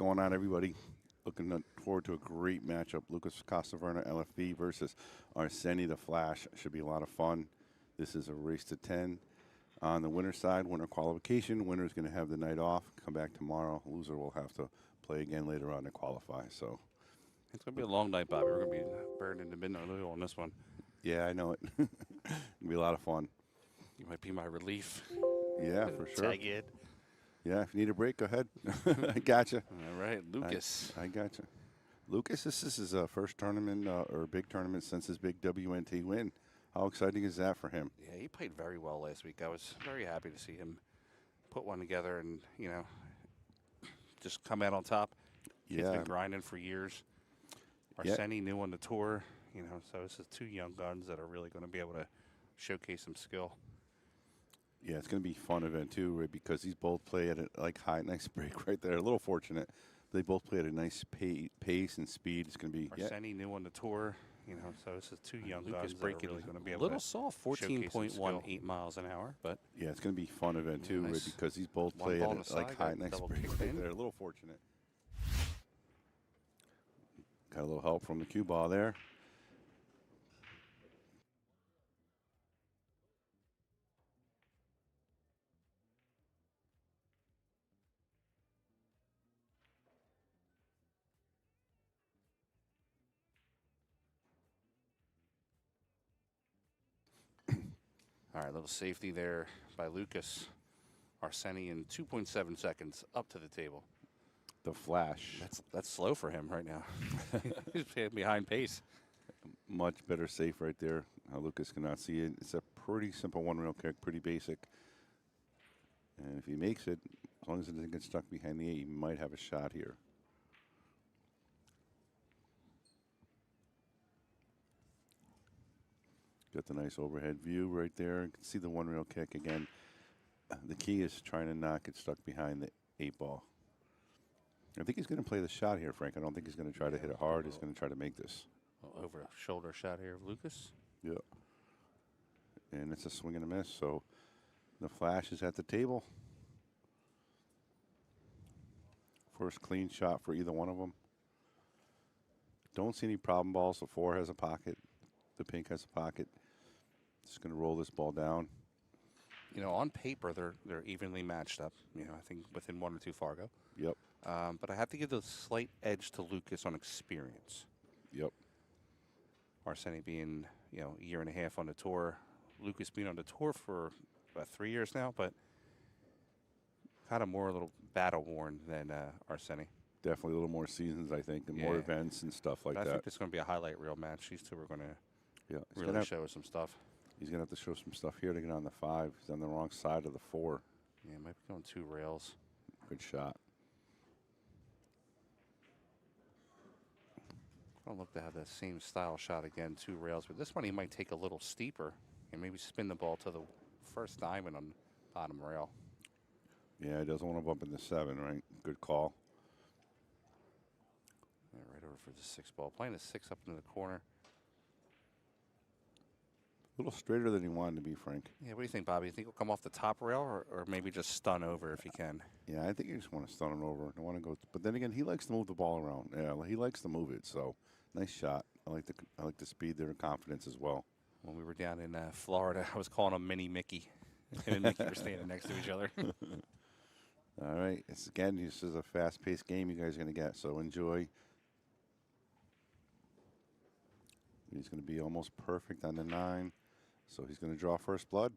going on, everybody? Looking forward to a great matchup. Lukas Fracasso-Verner, LFB versus Arseni the Flash. Should be a lot of fun. This is a race to 10. On the winner side, winner qualification. Winner is going to have the night off, come back tomorrow. Loser will have to play again later on to qualify. So it's going to be a long night, Bobby. We're going to be burned into midnight oil on this one. yeah, I know it. It'll be a lot of fun. You might be my relief. Yeah, for sure. Tag it. Yeah, if you need a break, go ahead. I gotcha. All right, Lucas. I gotcha. Lucas, this is his first tournament or big tournament since his big WNT win. How exciting is that for him? Yeah, he played very well last week. I was very happy to see him put one together and, just come out on top. He's been grinding for years. Arseni new on the tour, so this is two young guns that are really going to be able to showcase some skill. Yeah, it's going to be a fun event too, right? Because these both play at a nice break right there. A little fortunate. They both play at a nice pace and speed. It's going to be Arseni new on the tour, so this is two young guys that are really going to be able little to soft, 14.18 miles an hour, but yeah, it's going to be a fun event too, right? Because these both play at a nice break right there. A little fortunate. Got a little help from the cue ball there. All right, little safety there by Lukas. Arseni in 2.7 seconds up to the table. The Flash. That's slow for him right now. He's behind pace. Much better safe right there. Lucas cannot see it. It's a pretty simple one-rail kick, pretty basic. And if he makes it, as long as it doesn't get stuck behind the 8, he might have a shot here. Got the nice overhead view right there. You can see the one-rail kick again. The key is trying to not get stuck behind the 8 ball. I think he's going to play the shot here, Frank. I don't think he's going to try to hit it hard. He's going to try to make this. Over shoulder shot here of Lucas. Yeah. And it's a swing and a miss. So the Flash is at the table. First clean shot for either one of them. Don't see any problem balls. The 4 has a pocket. The pink has a pocket. Just going to roll this ball down. On paper, they're evenly matched up. I think within 1 or 2 Fargo. Yep. But I have to give the slight edge to Lucas on experience. Yep. Arseni being, a year and a half on the tour. Lucas being on the tour for about 3 years now, but kind of more a little battle worn than Arseni. Definitely a little more seasons, I think, and more events and stuff like that. I think it's going to be a highlight reel match. These two are going to really really show us some stuff. He's going to have to show some stuff here to get on the 5. He's on the wrong side of the 4. Yeah, might be going 2 rails. Good shot. I'll look to have that same style shot again, 2 rails. But this one he might take a little steeper and maybe spin the ball to the first diamond on bottom rail. Yeah, he doesn't want to bump into 7, right? Good call. Yeah, right over for the 6 ball. Playing the 6 up into the corner. A little straighter than he wanted to be, Frank. Yeah, what do you think, Bobby? You think he'll come off the top rail or maybe just stun over if he can? Yeah, I think you just want to stun it over. I want to go, but then again, he likes to move the ball around. Yeah, he likes to move it. So, nice shot. I like the speed there and confidence as well. When we were down in Florida, I was calling him Mini Mickey. Him and Mickey were standing next to each other. All right, this is a fast-paced game you guys are going to get. So enjoy. He's going to be almost perfect on the 9. So he's going to draw first blood.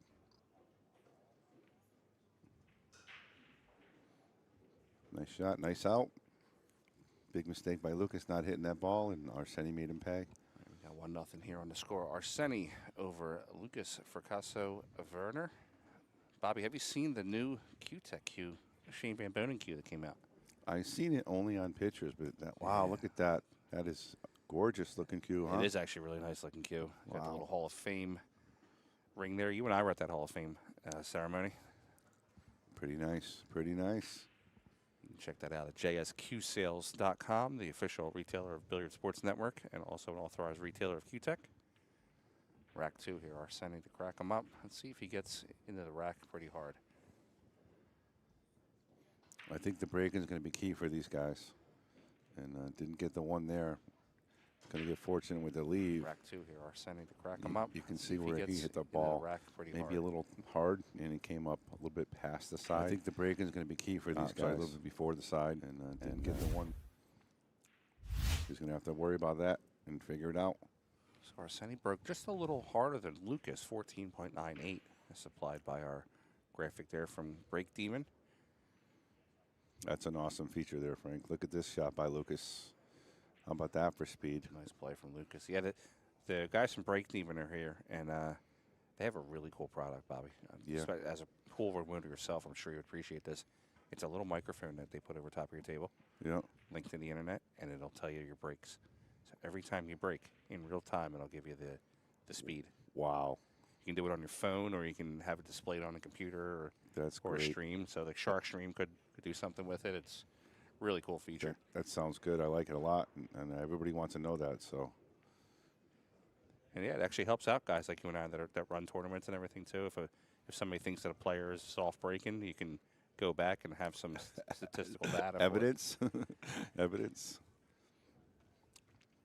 Nice shot, nice out. Big mistake by Lucas not hitting that ball, and Arseni made him pay. We got 1-0 here on the score. Arseni over Lukas Fracasso-Verner. Bobby, have you seen the new Q-Tech cue, Shane Van Bonen cue that came out? I've seen it only on pictures, but wow, look at that. That is gorgeous looking cue, huh? It is actually a really nice looking cue. Wow. Got the little Hall of Fame ring there. You and I were at that Hall of Fame ceremony. Pretty nice, pretty nice. You can check that out at jsqsales.com, the official retailer of Billiard Sports Network, and also an authorized retailer of Q-Tech. Rack 2 here, Arseni to crack him up. Let's see if he gets into the rack pretty hard. I think the break is going to be key for these guys. And didn't get the one there. Going to get fortunate with the leave. Rack 2 here, Arseni to crack him up. You can see if where he gets hit the into ball. rack pretty Maybe hard. a little hard, and he came up a little bit past the side. I think the break is going to be key for these guys. A little bit before the side, and didn't get the one. He's going to have to worry about that and figure it out. So Arseni broke just a little harder than Lucas, 14.98, as supplied by our graphic there from Break Demon. That's an awesome feature there, Frank. Look at this shot by Lucas. How about that for speed? Nice play from Lucas. Yeah, the guys from Break Demon are here, and they have a really cool product, Bobby. Yeah. As a pool remoter yourself, I'm sure you appreciate this. It's a little microphone that they put over top of your table, Yeah. linked to the internet, and it'll tell you your breaks. So every time you break in real time, it'll give you the speed. Wow. You can do it on your phone, or you can have it displayed on a computer That's or a great. stream. So the Shark Stream could do something with it. It's a really cool feature. That sounds good. I like it a lot, and everybody wants to know that. So And yeah, it actually helps out guys like you and I that run tournaments and everything too. If somebody thinks that a player is soft breaking, you can go back and have some statistical data. evidence, evidence.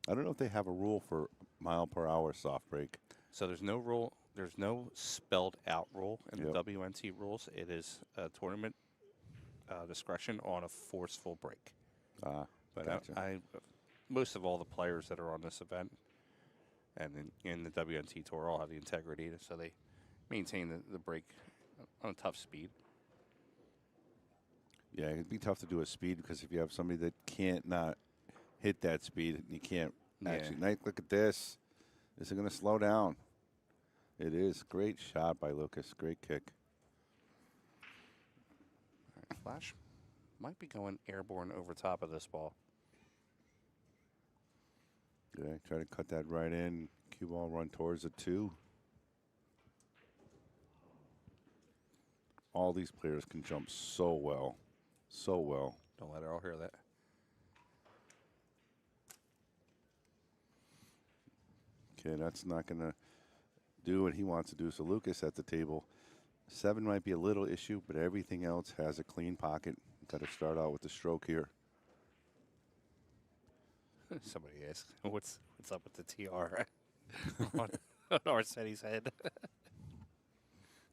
I don't know if they have a rule for mile per hour soft break. So there's no rule. There's no spelled out rule in Yep. the WNT rules. It is a tournament discretion on a forceful break. But Gotcha. most of all the players that are on this event and in the WNT tour all have the integrity, so they maintain the break on a tough speed. Yeah, it'd be tough to do a speed because if you have somebody that can't not hit that speed, you can't actually. Look at this. Is it going to slow down? It is. Great shot by Lucas. Great kick. All right, Flash might be going airborne over top of this ball. Yeah, try to cut that right in. Cue ball run towards the 2. All these players can jump so well. So well. Don't let Earl hear that. Okay, that's not going to do what he wants to do. So Lucas at the table. 7 might be a little issue, but everything else has a clean pocket. Got to start out with the stroke here. Somebody asked, what's up with the TR on Arseni's head?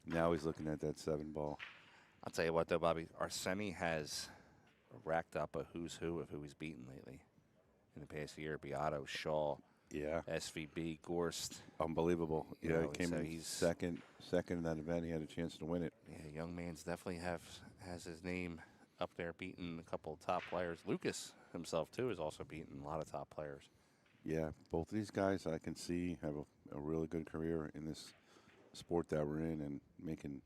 Now he's looking at that 7 ball. I'll tell you what, though, Bobby. Arseni has racked up a who's who of who he's beaten lately. In the past year, Beato, Shaw, Yeah. SVB, Gorst. Unbelievable. You Yeah, know, he came so in he's- second in that event. He had a chance to win it. Yeah, young man's definitely has his name up there, beating a couple of top players. Lucas himself, too, has also beaten a lot of top players. Yeah, both of these guys I can see have a really good career in this sport that we're in and making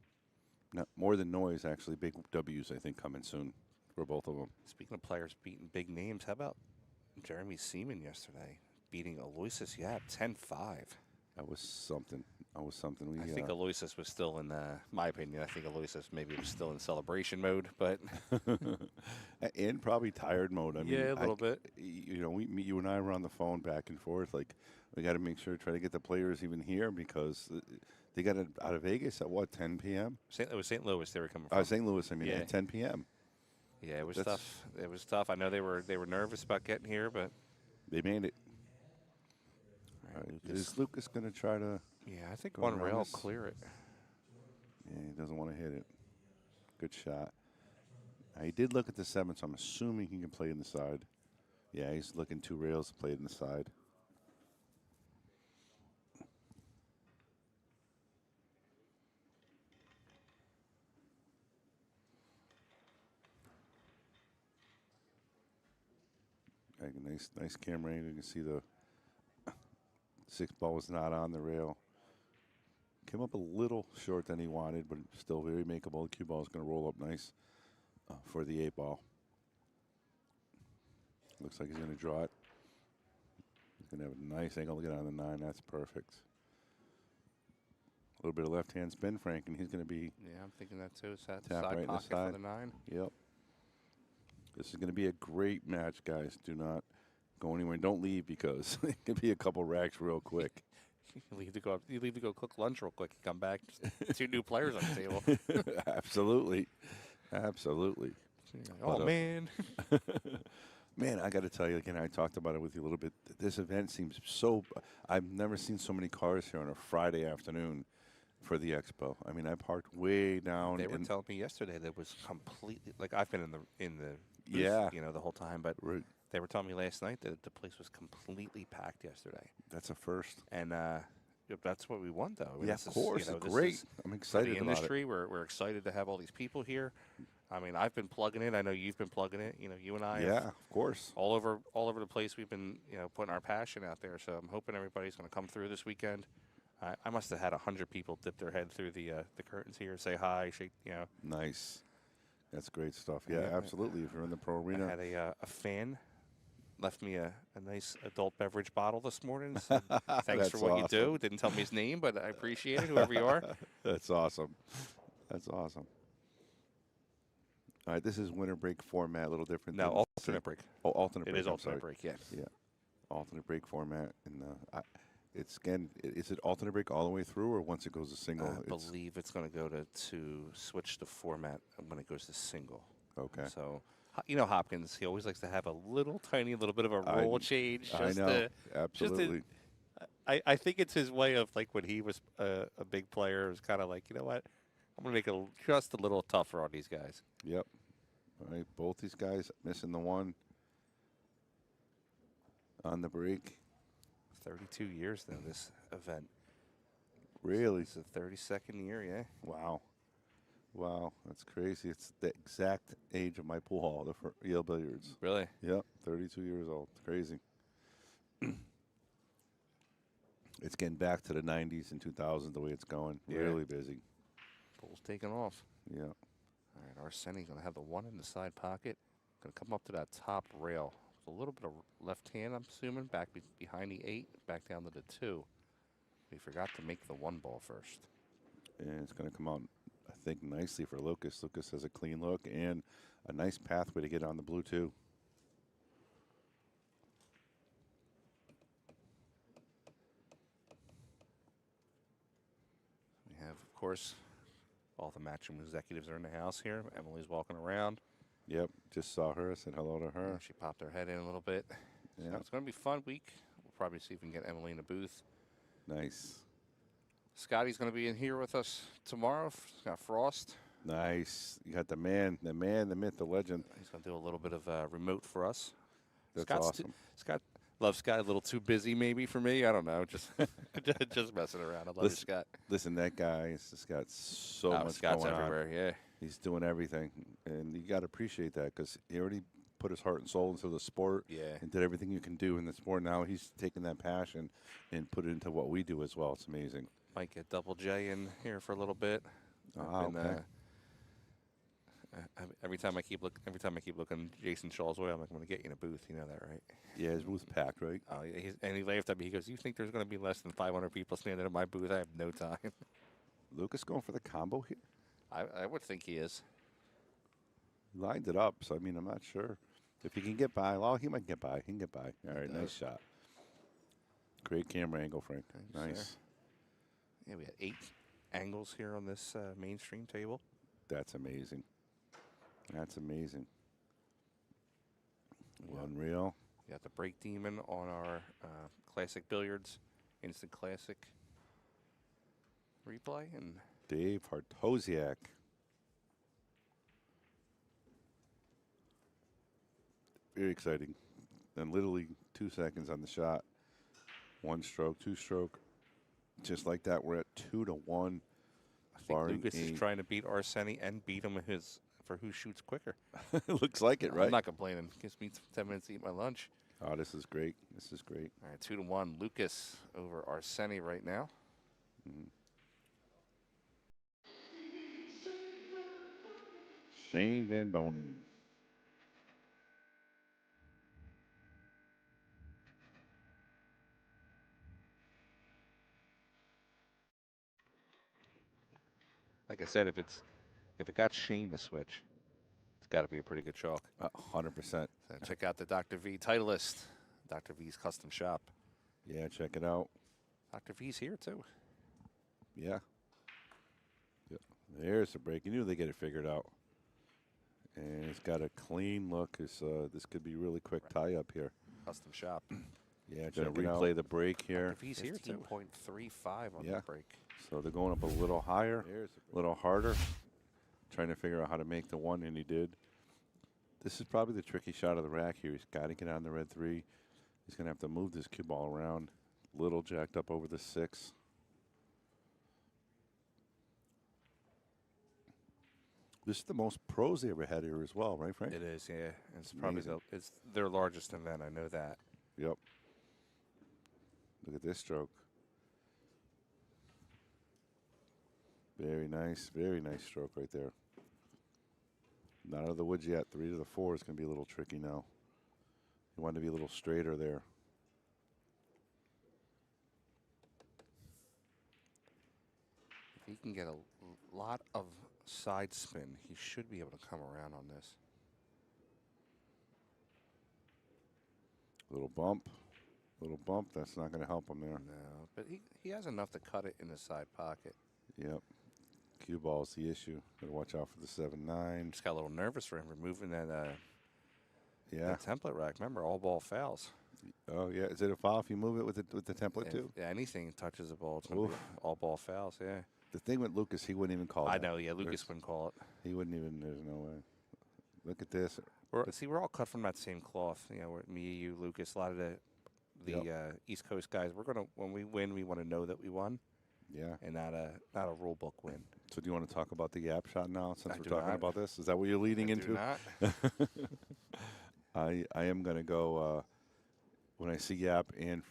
not more than noise, actually. Big W's, I think, coming soon for both of them. Speaking of players beating big names, how about Jeremy Seaman yesterday beating Aloysius Yap 10-5? That was something. That was something. I think Aloysius was still in, my opinion, I think Aloysius maybe was still in celebration mode, but. And probably tired mode. I mean, Yeah, a little bit. You know, you and I were on the phone back and forth. Like, we got to make sure, try to get the players even here because they got it out of Vegas at what, 10 p.m.? It was St. Louis they were coming from. St. Louis, I mean, Yeah. at 10 p.m. Yeah, it was tough. It was tough. I know they were nervous about getting here, but. They made it. All right, Is Lucas going to try to? Yeah, I think go one around rail will this? clear it. Yeah, he doesn't want to hit it. Good shot. He did look at the 7, so I'm assuming he can play in the side. Yeah, he's looking 2 rails to play in the side. Like a nice camera angle. You can see the 6 ball was not on the rail. Came up a little short than he wanted, but still very makeable. The cue ball is going to roll up nice for the 8 ball. Looks like he's going to draw it. He's going to have a nice angle to get on the 9. That's perfect. A little bit of left-hand spin, Frank, and he's going to be Yeah, I'm thinking that too. Side right in the pocket side. for the 9. Yep. This is going to be a great match, guys. Do not go anywhere. Don't leave because it could be a couple racks real quick. You leave to go cook lunch real quick. You come back, just 2 new players on the table. Absolutely. Absolutely. Oh, But, man. man, I got to tell you again. I talked about it with you a little bit. This event seems so. I've never seen so many cars here on a Friday afternoon for the expo. I mean, I parked way down. They were in, telling me yesterday that it was completely, like, I've been in the booth, Yeah. the whole time, but Right. they were telling me last night that the place was completely packed yesterday. That's a first. And that's what we want, though. I mean, Yeah, this of course. Is, It's this great. is I'm for excited the about industry. it. We're excited to have all these people here. I mean, I've been plugging it. I know you've been plugging it. You and I. Yeah, Have, of course. all over the place. We've been putting our passion out there. So I'm hoping everybody's going to come through this weekend. I must have had 100 people dip their head through the curtains here, say hi, shake. Nice. That's great stuff. Yeah, Yeah. absolutely. If you're in the pro arena. I had a fan left me a nice adult beverage bottle this morning. Said, thanks That's for what awesome. you do. Didn't tell me his name, but I appreciate it, whoever you are. That's awesome. That's awesome. All right, this is winter break format, a little different. No, than alternate break. Oh, alternate It break. is I'm alternate sorry. break, yeah. Yeah, alternate break format, and it's again. Is it alternate break all the way through, or once it goes to single? I believe it's going to go to switch the format when it goes to single. Okay. So, Hopkins, he always likes to have a tiny little bit of a I- rule change. I know, absolutely. I think it's his way of, like, when he was a big player, it was kind of like, you know what, I'm going to make it just a little tougher on these guys. Yep. All right, both these guys missing the one on the break. 32 years now, this event. Really? It's the 32nd year, yeah. Wow. Wow, that's crazy. It's the exact age of my pool hall, the Yale Billiards. Really? Yep, 32 years old. It's crazy. It's getting back to the 90s and 2000s the way it's going. Yeah. Really busy. Pool's taking off. Yeah. All right, Arseni's going to have the one in the side pocket. Going to come up to that top rail. With a little bit of left hand, I'm assuming, back behind the 8, back down to the 2. We forgot to make the 1 ball first. And it's going to come out, I think, nicely for Lucas. Lucas has a clean look and a nice pathway to get on the blue, too. We have, of course, all the matchroom executives are in the house here. Emily's walking around. Yep, just saw her. Said hello to her. She popped her head in a little bit. Yeah. So it's going to be a fun week. We'll probably see if we can get Emily in the booth. Nice. Scotty's going to be in here with us tomorrow. Got Frost. Nice. You got the man, the myth, the legend. He's going to do a little bit of remote for us. That's Scott's awesome. Love Scott, a little too busy maybe for me. I don't know. Just just messing around. I love you, Scott. Listen, that guy has just got so much Scott's going on. everywhere, yeah. He's doing everything, and you got to appreciate that because he already put his heart and soul into the sport Yeah. and did everything you can do in the sport. Now he's taking that passion and put it into what we do as well. It's amazing. Might get Double J in here for a little bit. Okay. Every time I keep looking Jason Shaw's way, I'm like, I'm going to get you in a booth. You know that, right? Yeah, his booth's packed, right? And he laughed at me. He goes, "You think there's going to be less than 500 people standing in my booth? I have no time." Lucas going for the combo here? I would think he is. He lined it up, so I mean, I'm not sure. If he can get by, well, he might get by. He can get by. All right, nice shot. Great camera angle, Frank. Thanks, Nice. sir. Yeah, we had 8 angles here on this mainstream table. That's amazing. That's amazing. Yeah. Unreal. We got the Break Demon on our Classic Billiards Instant Classic replay. And Dave Hartosiak. Very exciting. And literally 2 seconds on the shot. 1 stroke, 2 stroke. Just like that, we're at 2-1. I think Lucas is trying to beat Arseni and beat him for who shoots quicker. Looks like it, right? I'm not complaining. Gives me 10 minutes to eat my lunch. Oh, this is great. This is great. All right, 2-1. Lucas over Arseni right now. Shane Van Bonen. Like I said, if it got Shane to switch, it's got to be a pretty good chalk. 100%. So check out the Dr. V Titleist, Dr. V's custom shop. Yeah, check it out. Dr. V's here too. Yeah. There's the break. You knew they get it figured out. And he's got a clean look. This could be really quick tie up here. Custom shop. Yeah, going to replay the break here. If he's here too. 15.35 on the break. So they're going up a little higher, a little harder, trying to figure out how to make the one, and he did. This is probably the tricky shot of the rack here. He's got to get on the red 3. He's going to have to move this cue ball around. Little jacked up over the 6. This is the most pros they ever had here as well, right, Frank? It is, yeah. It's probably it's their largest event. I know that. Yep. Look at this stroke. Very nice stroke right there. Not out of the woods yet. 3 to the 4 is going to be a little tricky now. You want to be a little straighter there. If he can get a lot of side spin, he should be able to come around on this. Little bump. That's not going to help him there. No, but he has enough to cut it in the side pocket. Yep. Cue ball's the issue. Got to watch out for the 7-9. Just got a little nervous for him removing that Yeah. that template rack. Remember, all ball fouls. Oh yeah. Is it a foul if you move it with the template too? Yeah, anything touches the ball, it's gonna be all ball fouls. Yeah. The thing with Lucas, he wouldn't even call it. I know. Yeah, Lucas wouldn't call it. He wouldn't even. There's no way. Look at this. We're all cut from that same cloth. You know, me, you, Lucas, a lot of the East Coast guys. When we win, we want to know that we won. Yeah. And not a rule book win. So do you want to talk about the Yap shot now, since we're do talking not. about this? Is that what you're leading I into? do not. I am going to go, when I see Yap and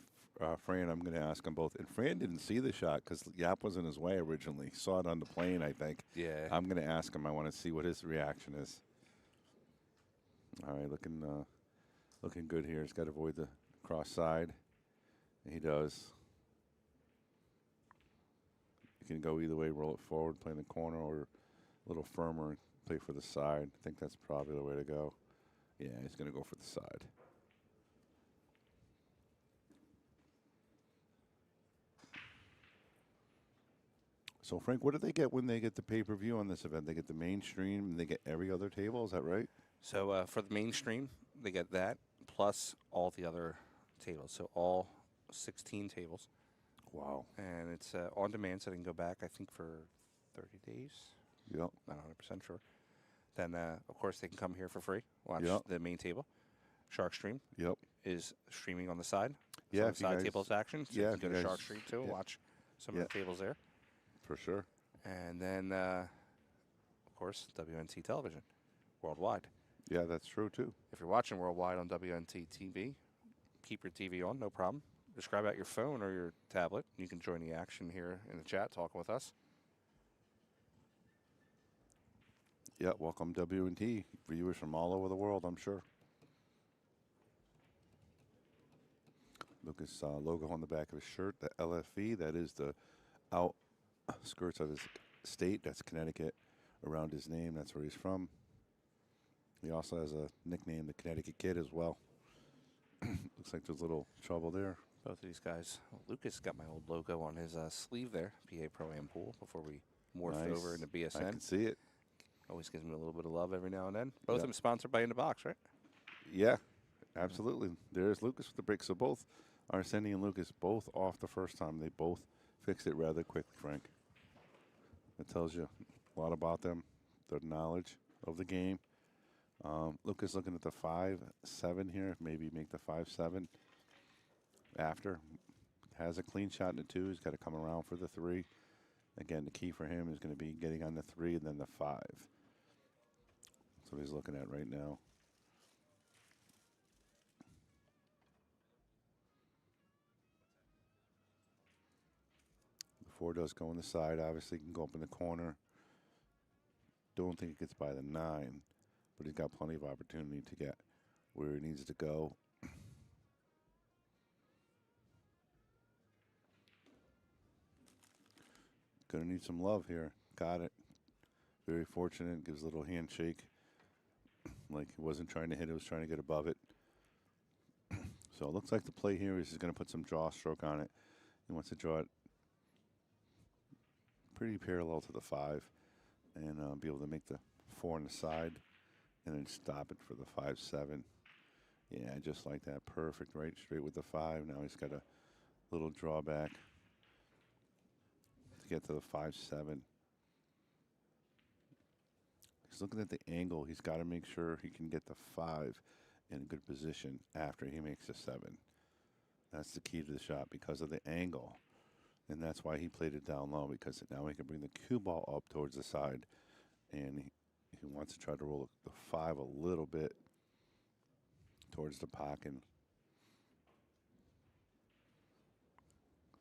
Fran, I'm going to ask them both. And Fran didn't see the shot because Yap was in his way originally. He saw it on the plane, I think. Yeah. I'm going to ask him. I want to see what his reaction is. All right, looking good here. He's got to avoid the cross side. He does. You can go either way, roll it forward, play in the corner, or a little firmer and play for the side. I think that's probably the way to go. Yeah, he's going to go for the side. So, Frank, what do they get when they get the pay-per-view on this event? They get the mainstream and they get every other table? Is that right? So for the mainstream, they get that plus all the other tables. So all 16 tables. Wow. And it's on demand, so they can go back, I think, for 30 days. Yep. Not 100% sure. Then, of course, they can come here for free, watch the main table. Shark Stream is streaming on the side. Yeah, on the side tables action. So you can go to Shark Stream, too, and watch some of the tables there. For sure. And then, of course, WNT television worldwide. Yeah, that's true, too. If you're watching worldwide on WNT TV, keep your TV on, no problem. Just grab out your phone or your tablet. You can join the action here in the chat talking with us. Yeah, welcome WNT. Viewers from all over the world, I'm sure. Lucas logo on the back of his shirt, the LFE, that is the outskirts of his state. That's Connecticut. Around his name, that's where he's from. He also has a nickname, the Connecticut Kid, as well. Looks like there's a little trouble there. Both of these guys. Well, Lucas got my old logo on his sleeve there, PA Pro-Am Pool, before we morphed over into BSN. I can see it. Always gives me a little bit of love every now and then. Both of them sponsored by In the Box, right? Yeah, absolutely. There's Lucas with the break. So both Arseni and Lucas both off the first time. They both fixed it rather quickly, Frank. That tells you a lot about them, their knowledge of the game. Lucas looking at the 5-7 here. Maybe make the 5-7 after. Has a clean shot in the 2. He's got to come around for the 3. Again, the key for him is going to be getting on the 3 and then the 5. That's what he's looking at right now. The 4 does go on the side. Obviously, can go up in the corner. Don't think it gets by the 9, but he's got plenty of opportunity to get where he needs to go. Gonna need some love here. Got it. Very fortunate. Gives a little handshake. Like he wasn't trying to hit it, was trying to get above it. So it looks like the play here is he's going to put some draw stroke on it. He wants to draw it pretty parallel to the 5 and be able to make the 4 on the side and then stop it for the 5-7. Yeah, just like that. Perfect. Right straight with the 5. Now he's got a little drawback to get to the 5-7. He's looking at the angle. He's got to make sure he can get the 5 in a good position after he makes a 7. That's the key to the shot because of the angle. And that's why he played it down low, because now he can bring the cue ball up towards the side. And he wants to try to roll the 5 a little bit towards the pocket.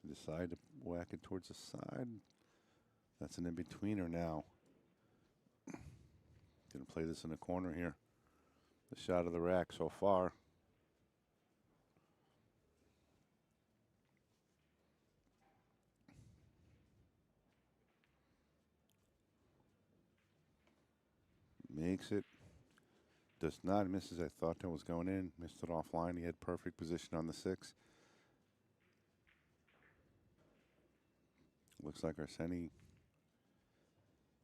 Decide to whack it towards the side. That's an in-betweener now. Gonna play this in the corner here. The shot of the rack so far. Makes it. Does not. Misses. I thought that was going in. Missed it offline. He had perfect position on the 6. Looks like Arseni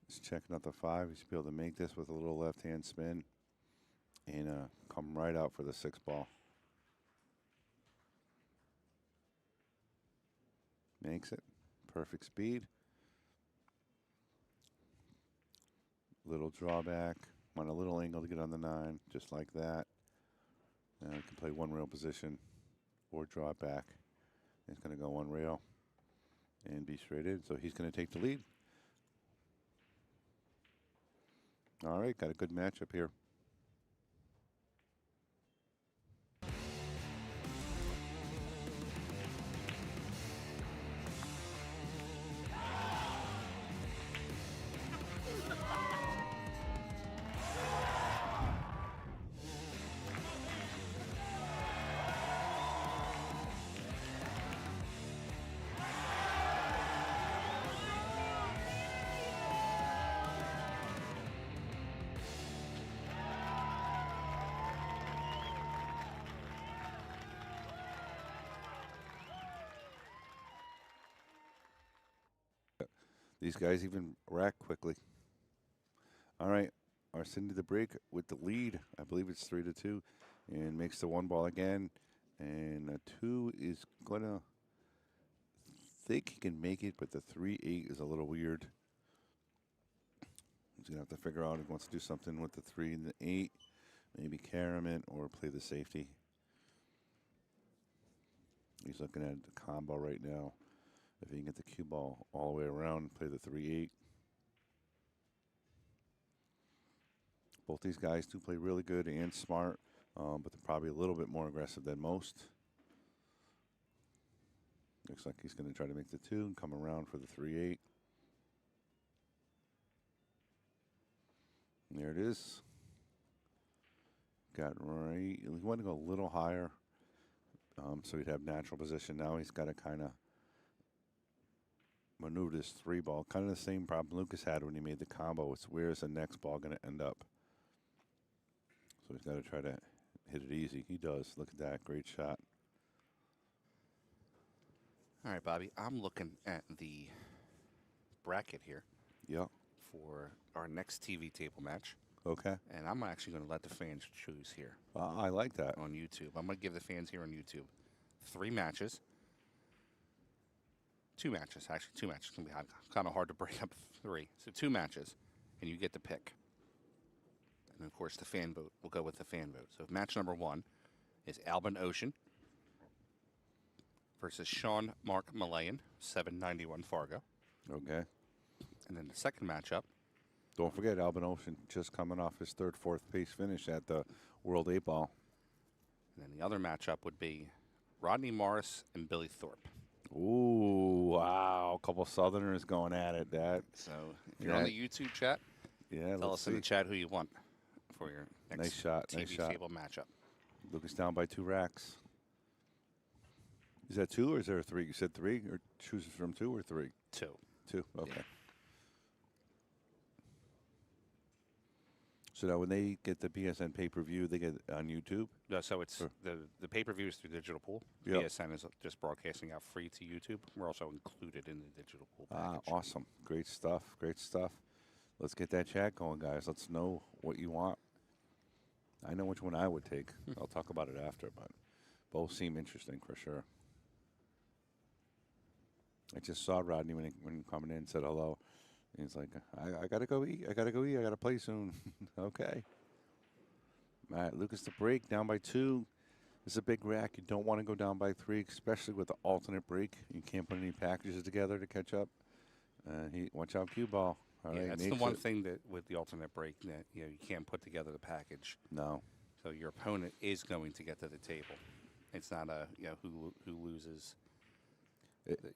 is checking out the 5. He's be able to make this with a little left-hand spin and come right out for the 6 ball. Makes it. Perfect speed. Little drawback. Want a little angle to get on the 9, just like that. Now he can play one rail position or draw it back. He's going to go one rail and be straight in. So he's going to take the lead. All right, got a good matchup here. These guys even rack quickly. All right, Arseni the break with the lead. I believe it's 3-2, and makes the 1 ball again. And a 2 is gonna think he can make it, but the 3-8 is a little weird. He's gonna have to figure out if he wants to do something with the 3 and the 8, maybe carom it or play the safety. He's looking at the combo right now. If he can get the cue ball all the way around, play the 3-8. Both these guys do play really good and smart, but they're probably a little bit more aggressive than most. Looks like he's going to try to make the 2 and come around for the 3-8. There it is. Got right. He wanted to go a little higher, so he'd have natural position. Now he's got to kind of maneuver this 3 ball. Kind of the same problem Lukas had when he made the combo. It's where is the next ball going to end up? So he's got to try to hit it easy. He does. Look at that. Great shot. All right, Bobby. I'm looking at the bracket here. Yep. For our next TV table match. Okay. And I'm actually going to let the fans choose here. I like that. On YouTube. I'm going to give the fans here on YouTube 3 matches. 2 matches. Actually, 2 matches. It's going to be kind of hard to break up 3. So 2 matches, and you get to pick. And, of course, the fan vote. We'll go with the fan vote. So match number 1 is Albin Ocean versus Sean Mark Malayan, 791 Fargo. Okay. And then the second matchup. Don't forget, Albin Ocean just coming off his 3rd, 4th place finish at the World 8 Ball. And then the other matchup would be Rodney Morris and Billy Thorpe. Ooh, wow. A couple Southerners going at it, Dad. So if you're on the YouTube chat, tell us in the see. chat who you want for your next Nice shot, TV nice shot. table matchup. Lucas down by 2 racks. Is that 2 or is there a 3? You said 3, or chooses from 2 or 3? 2. 2, okay. Yeah. So now when they get the BSN pay-per-view, they get it on YouTube? No, so it's Sure. the pay-per-view is through Digital Pool. Yep. BSN is just broadcasting out free to YouTube. We're also included in the Digital Pool package. Awesome. Great stuff. Great stuff. Let's get that chat going, guys. Let's know what you want. I know which one I would take. I'll talk about it after, but both seem interesting for sure. I just saw Rodney when coming in, said hello. He's like, I gotta go eat. I gotta go eat. I gotta play soon. Okay. All right, Lucas the break down by 2. This is a big rack. You don't want to go down by 3, especially with the alternate break. You can't put any packages together to catch up. Watch out, cue ball. All Yeah, right, that's the one thing that with the alternate break that you can't put together the package. No. So your opponent is going to get to the table. It's not a who loses.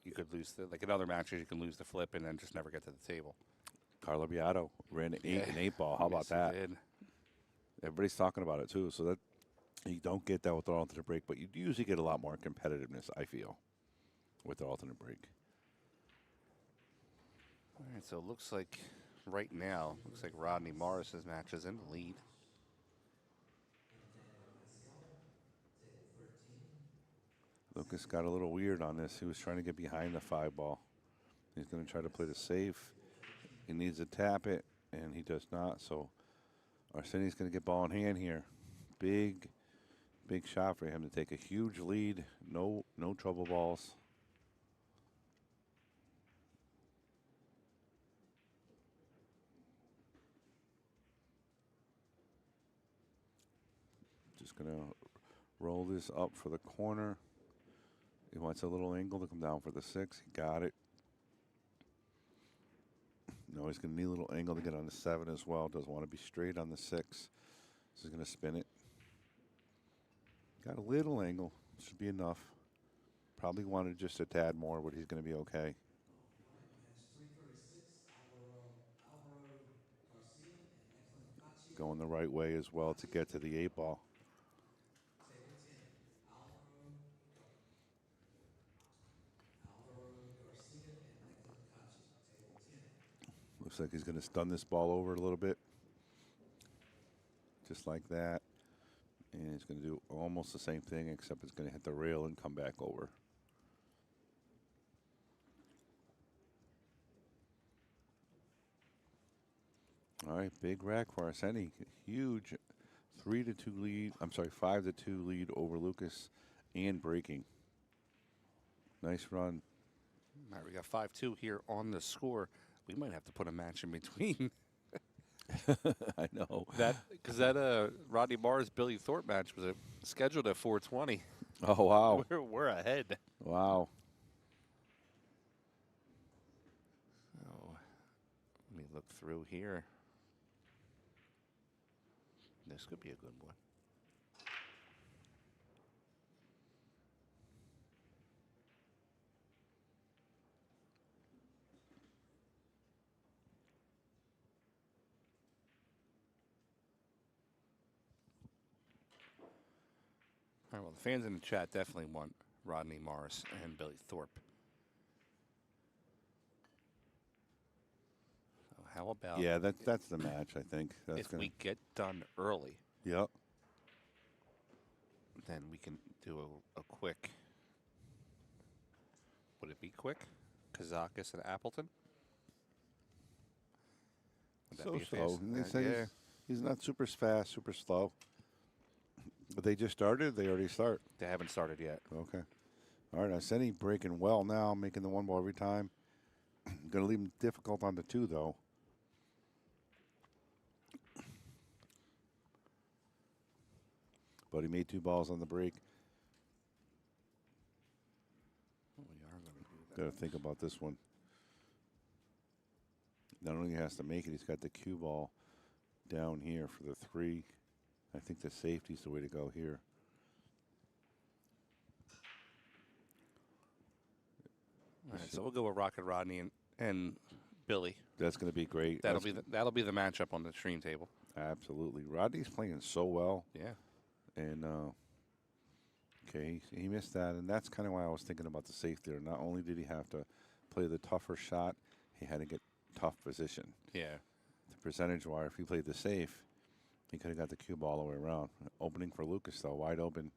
You could lose like in other matches you can lose the flip and then just never get to the table. Carlo Beato ran an 8 ball. How about Yes, he that? did. Everybody's talking about it too. So that you don't get that with the alternate break, but you usually get a lot more competitiveness, I feel, with the alternate break. All right, so it looks like right now, Rodney Morris's match is in the lead. Lucas got a little weird on this. He was trying to get behind the 5 ball. He's going to try to play the safe. He needs to tap it, and he does not. So Arseni's going to get ball in hand here. Big shot for him to take a huge lead. No trouble balls. Just going to roll this up for the corner. He wants a little angle to come down for the 6. He got it. No, he's going to need a little angle to get on the 7 as well. Doesn't want to be straight on the 6. This is going to spin it. Got a little angle. Should be enough. Probably wanted just a tad more, but he's going to be okay. Going the right way as well to get to the 8 ball. Looks like he's going to stun this ball over a little bit. Just like that. And he's going to do almost the same thing, except it's going to hit the rail and come back over. All right, big rack for Arseni. Huge 3-2 lead. I'm sorry, 5-2 lead over Lucas and breaking. Nice run. All right, we got 5-2 here on the score. We might have to put a match in between. I know. Because that Rodney Morris Billy Thorpe match was scheduled at 4:20. Oh, wow. We're ahead. Wow. Oh, let me look through here. This could be a good one. All right, well, the fans in the chat definitely want Rodney Morris and Billy Thorpe. So how about Yeah, that's the match, I think. That's if we get done early, Yep. then we can do a quick. Would it be quick? Kazakis and Appleton? Would that So be a slow. fast- They say yeah. he's not super fast, super slow. But they just started. They already start. They haven't started yet. Okay. All right. Arseni breaking well now, making the 1 ball every time. Going to leave him difficult on the 2, though. But he made 2 balls on the break. We are going to do that. Got to think about this one. Not only has to make it, he's got the cue ball down here for the 3. I think the safety's the way to go here. All right, so we'll go with Rocket Rodney and Billy. That's going to be great. That'll be the matchup on the stream table. Absolutely. Rodney's playing so well. Yeah. And, okay, he missed that. And that's kind of why I was thinking about the safety there. Not only did he have to play the tougher shot, he had to get tough position. Yeah. The percentage wire, if he played the safe, he could have got the cue ball all the way around. Opening for Lucas, though, wide open.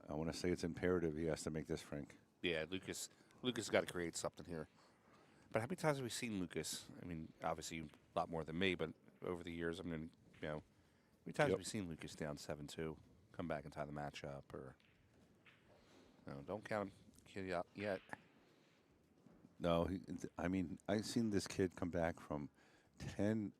I want to say it's imperative he has to make this, Frank. Yeah, Lucas got to create something here. But how many times have we seen Lucas? I mean, obviously a lot more than me, but over the years, I mean, many times Yep. have we seen Lucas down 7-2, come back and tie the match up? Or don't count him yet. No, I mean, I've seen this kid come back from 10-0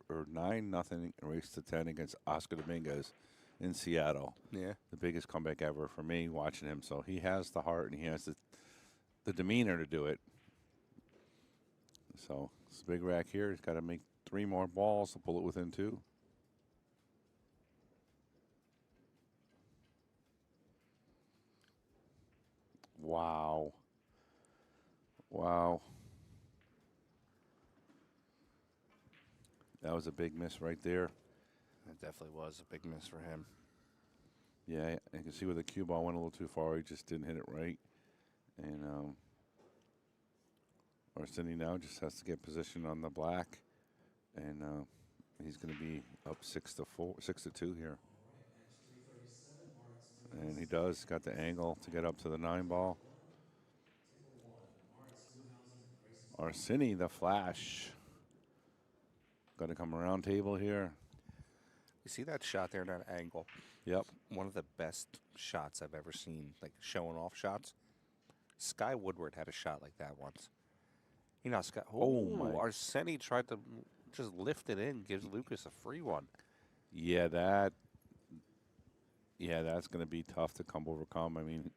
or 9-0 race to 10 against Oscar Dominguez in Seattle. Yeah. The biggest comeback ever for me watching him. So he has the heart and he has the demeanor to do it. So it's a big rack here. He's got to make 3 more balls to pull it within 2. Wow. Wow. That was a big miss right there. It definitely was a big miss for him. Yeah, you can see where the cue ball went a little too far. He just didn't hit it right. And Arseni now just has to get position on the black. And he's going to be up 6-2 here. And he does. Got the angle to get up to the 9 ball. Arseni, the Flash. Got to come around table here. You see that shot there, that angle? Yep. One of the best shots I've ever seen, like showing off shots. Sky Woodward had a shot like that once. You know, Sky. Oh, my. Arseni tried to just lift it in, gives Lucas a free one. Yeah, that's going to be tough to overcome. I mean,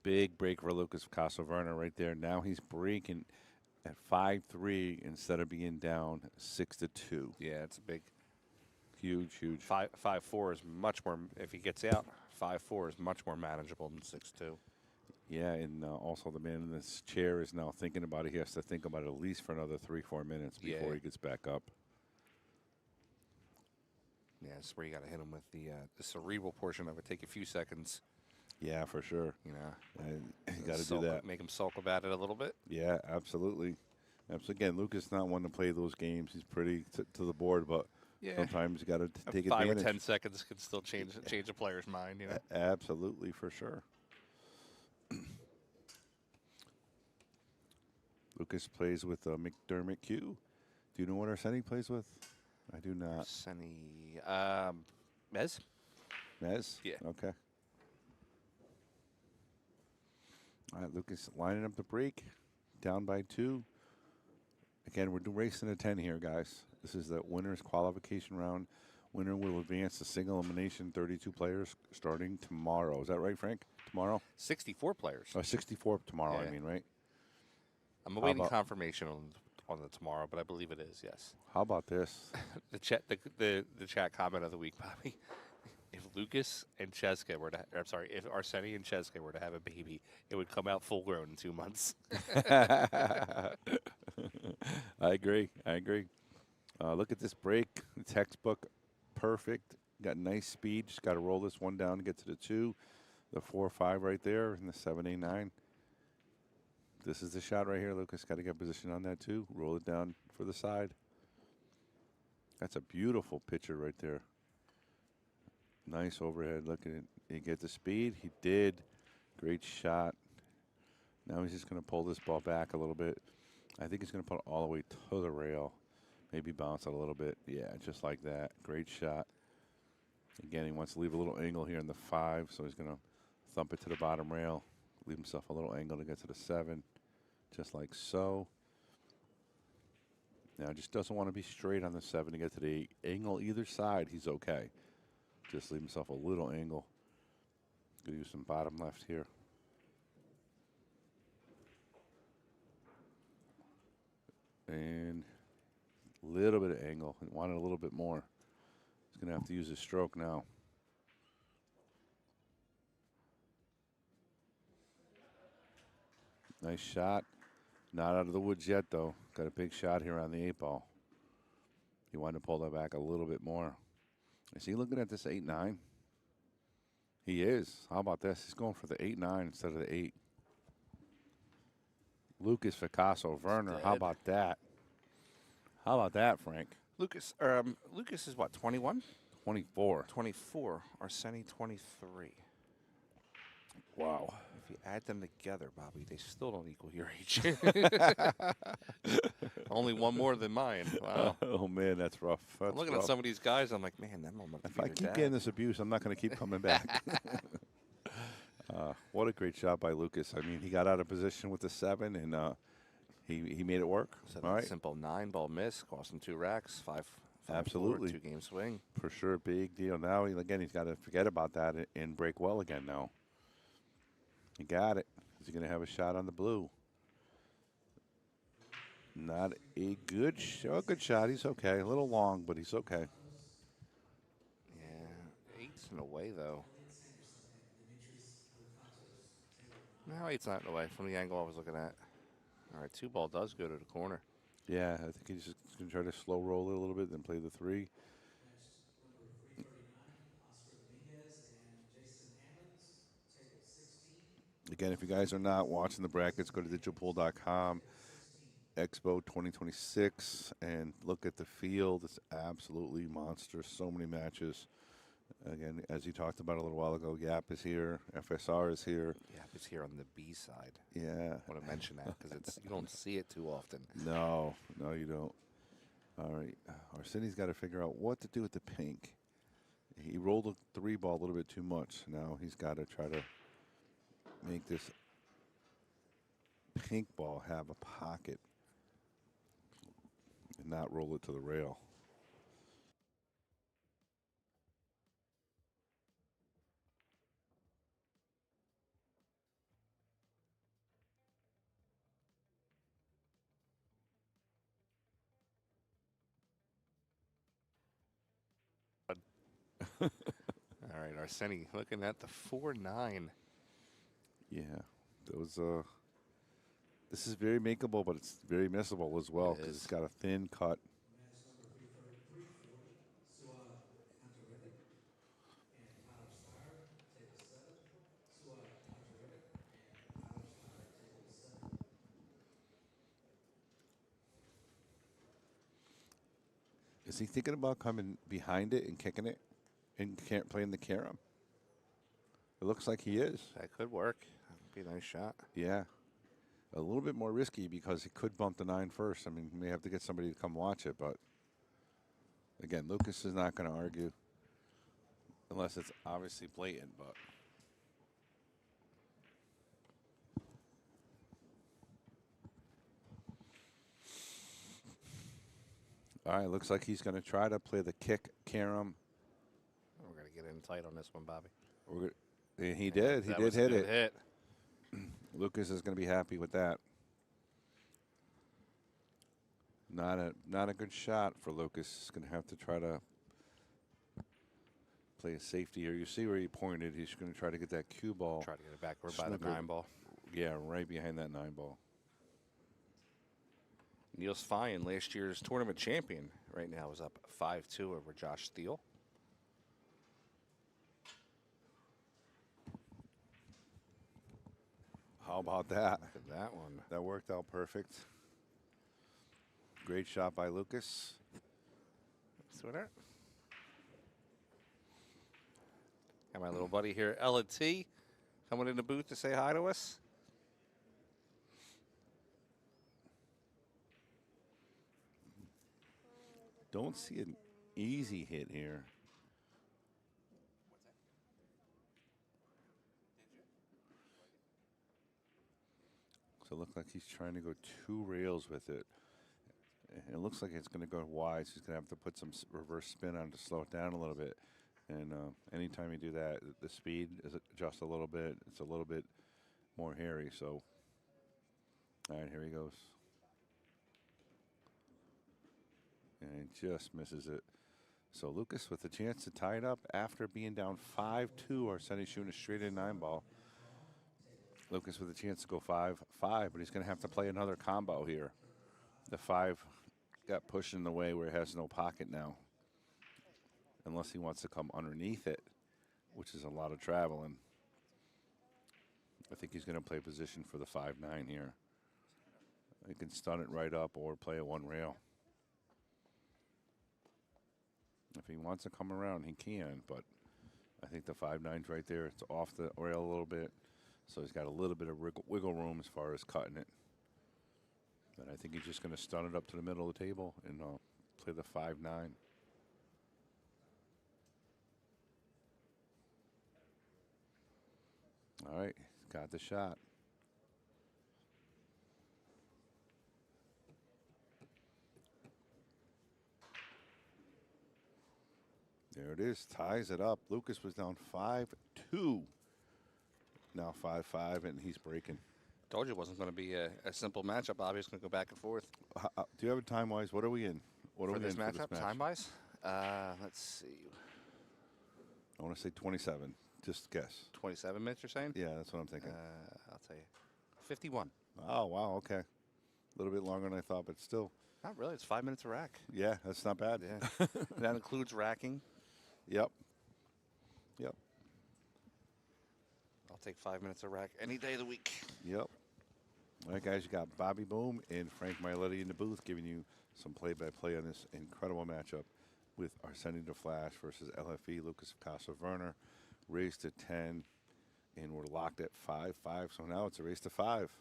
big break for Lukas Fracasso-Verner right there. Now he's breaking at 5-3 instead of being down 6-2. Yeah, it's a big. Huge. 5-4 is much more. If he gets out, 5-4 is much more manageable than 6-2. Yeah, and also the man in this chair is now thinking about it. He has to think about it at least for another 3-4 minutes before he gets back up. Yeah, that's where you got to hit him with the cerebral portion of it. Take a few seconds. Yeah, for sure. You know, And you got to do that. Make him sulk about it a little bit. Yeah, absolutely. Again, Lucas not one to play those games. He's pretty to the board, but sometimes you got to take 5 advantage. or 10 seconds can still change a player's mind. You know, Absolutely, for sure. Lucas plays with McDermott Q. Do you know what Arseni plays with? I do not. Arseni, Mez? Mez? Yeah. Okay. All right, Lucas lining up the break. Down by 2. Again, we're racing to 10 here, guys. This is the winner's qualification round. Winner will advance to single elimination, 32 players starting tomorrow. Is that right, Frank? Tomorrow? 64 players. 64 tomorrow, Yeah. I mean, right? I'm awaiting confirmation on the tomorrow, but I believe it is, yes. How about this? The chat comment of the week, Bobby. If Lucas and Cheska were to, I'm sorry, if Arseni and Cheska were to have a baby, it would come out full grown in 2 months. I agree. Look at this break. Textbook, perfect. Got nice speed. Just got to roll this one down to get to the 2, the 4-5 right there, and the 7-8-9. This is the shot right here. Lucas got to get position on that too. Roll it down for the side. That's a beautiful picture right there. Nice overhead. Look at it. He get the speed. He did. Great shot. Now he's just going to pull this ball back a little bit. I think he's going to put it all the way to the rail. Maybe bounce it a little bit. Yeah, just like that. Great shot. Again, he wants to leave a little angle here in the 5, so he's going to thump it to the bottom rail. Leave himself a little angle to get to the 7, just like so. Now, just doesn't want to be straight on the 7 to get to the 8. Angle either side, he's okay. Just leave himself a little angle. Gonna use some bottom left here. And a little bit of angle. He wanted a little bit more. He's gonna have to use his stroke now. Nice shot. Not out of the woods yet, though. Got a big shot here on the 8 ball. He wanted to pull that back a little bit more. Is he looking at this 8-9? He is. How about this? He's going for the 8-9 instead of the 8. Lukas Fracasso-Verner. How about that? How about that, Frank? Lucas is what, 21? 24. 24. Arseni 23. Wow. If you add them together, Bobby, they still don't equal your age. Only one more than mine. Wow. Oh man, that's rough. That's I'm looking rough. at some of these guys. I'm like, man, that moment. If I keep getting this abuse, I'm not going to keep coming back. What a great shot by Lucas. I mean, he got out of position with the 7, and he made it work. So All right. simple 9-ball miss, cost him 2 racks, 5 Absolutely. 2-game swing. For sure, big deal. Now, again, he's got to forget about that and break well again now. He got it. Is he going to have a shot on the blue? Not a good shot. A good shot. He's okay. A little long, but he's okay. Yeah, 8's in a way, though. No, 8's not in a way from the angle I was looking at. All right, 2-ball does go to the corner. Yeah, I think he's just going to try to slow roll it a little bit, then play the 3. Again, if you guys are not watching the brackets, go to digitalpool.com, Expo 2026, and look at the field. It's absolutely monstrous. So many matches. Again, as you talked about a little while ago, Yap is here, FSR is here. Yap is here on the B side. Yeah. I want to mention that because you don't see it too often. No, you don't. All right, Arseni's got to figure out what to do with the pink. He rolled a 3-ball a little bit too much. Now he's got to try to make this pink ball have a pocket and not roll it to the rail. All right, Arseni looking at the 4-9. Yeah, those. This is very makeable, but it's very missable as well because it's got a thin cut. Is he thinking about coming behind it and kicking it and can't playing the carom? It looks like he is. That could work. That'd be a nice shot. Yeah. A little bit more risky because he could bump the 9 first. I mean, he may have to get somebody to come watch it, but again, Lucas is not going to argue unless it's obviously blatant, but all right, looks like he's going to try to play the kick carom. We're going to get in tight on this one, Bobby. And he did. He did hit it. Hit. Lucas is going to be happy with that. Not a good shot for Lucas. He's going to have to try to play a safety here. You see where he pointed. He's going to try to get that cue ball. Try to get it backward by the 9-ball. Yeah, right behind that 9-ball. Niels Fine, last year's tournament champion, right now is up 5-2 over Josh Steele. How about that? Look at that one. That worked out perfect. Great shot by Lucas. Sweater. Got my little buddy here, Ella T, coming in the booth to say hi to us. Don't see an easy hit here. So it looks like he's trying to go 2 rails with it. It looks like it's going to go wide, so he's going to have to put some reverse spin on to slow it down a little bit. And anytime you do that, the speed is adjust a little bit. It's a little bit more hairy. So, all right, here he goes. And he just misses it. So Lucas with a chance to tie it up after being down 5-2. Arseni shooting a straight in 9-ball. Lucas with a chance to go 5-5, but he's going to have to play another combo here. The 5 got pushed in the way where it has no pocket now. Unless he wants to come underneath it, which is a lot of traveling. I think he's going to play position for the 5-9 here. He can stun it right up or play a 1 rail. If he wants to come around, he can, but I think the 5-9's right there. It's off the rail a little bit. So he's got a little bit of wiggle room as far as cutting it. But I think he's just going to stun it up to the middle of the table and play the 5-9. All right, got the shot. There it is, ties it up. Lukas was down 5-2. Now 5-5, and he's breaking. Told you it wasn't going to be a simple matchup. Obviously, going to go back and forth. Do you have a time-wise? What are we in? What are For we this in matchup, for this match? time-wise? Let's see. I want to say 27. Just guess. 27 minutes, you're saying? Yeah, that's what I'm thinking. I'll tell you. 51. Oh, wow, okay. A little bit longer than I thought, but still. Not really. It's 5 minutes of rack. Yeah, that's not bad. Yeah. That includes racking. Yep. I'll take 5 minutes of rack any day of the week. Yep. All right, guys, you got Bobby Boom and Frank Miletti in the booth giving you some play-by-play on this incredible matchup with Arseni the Flash versus LFE, Lukas Fracasso-Verner. Race to 10, and we're locked at 5-5, so now it's a race to 5.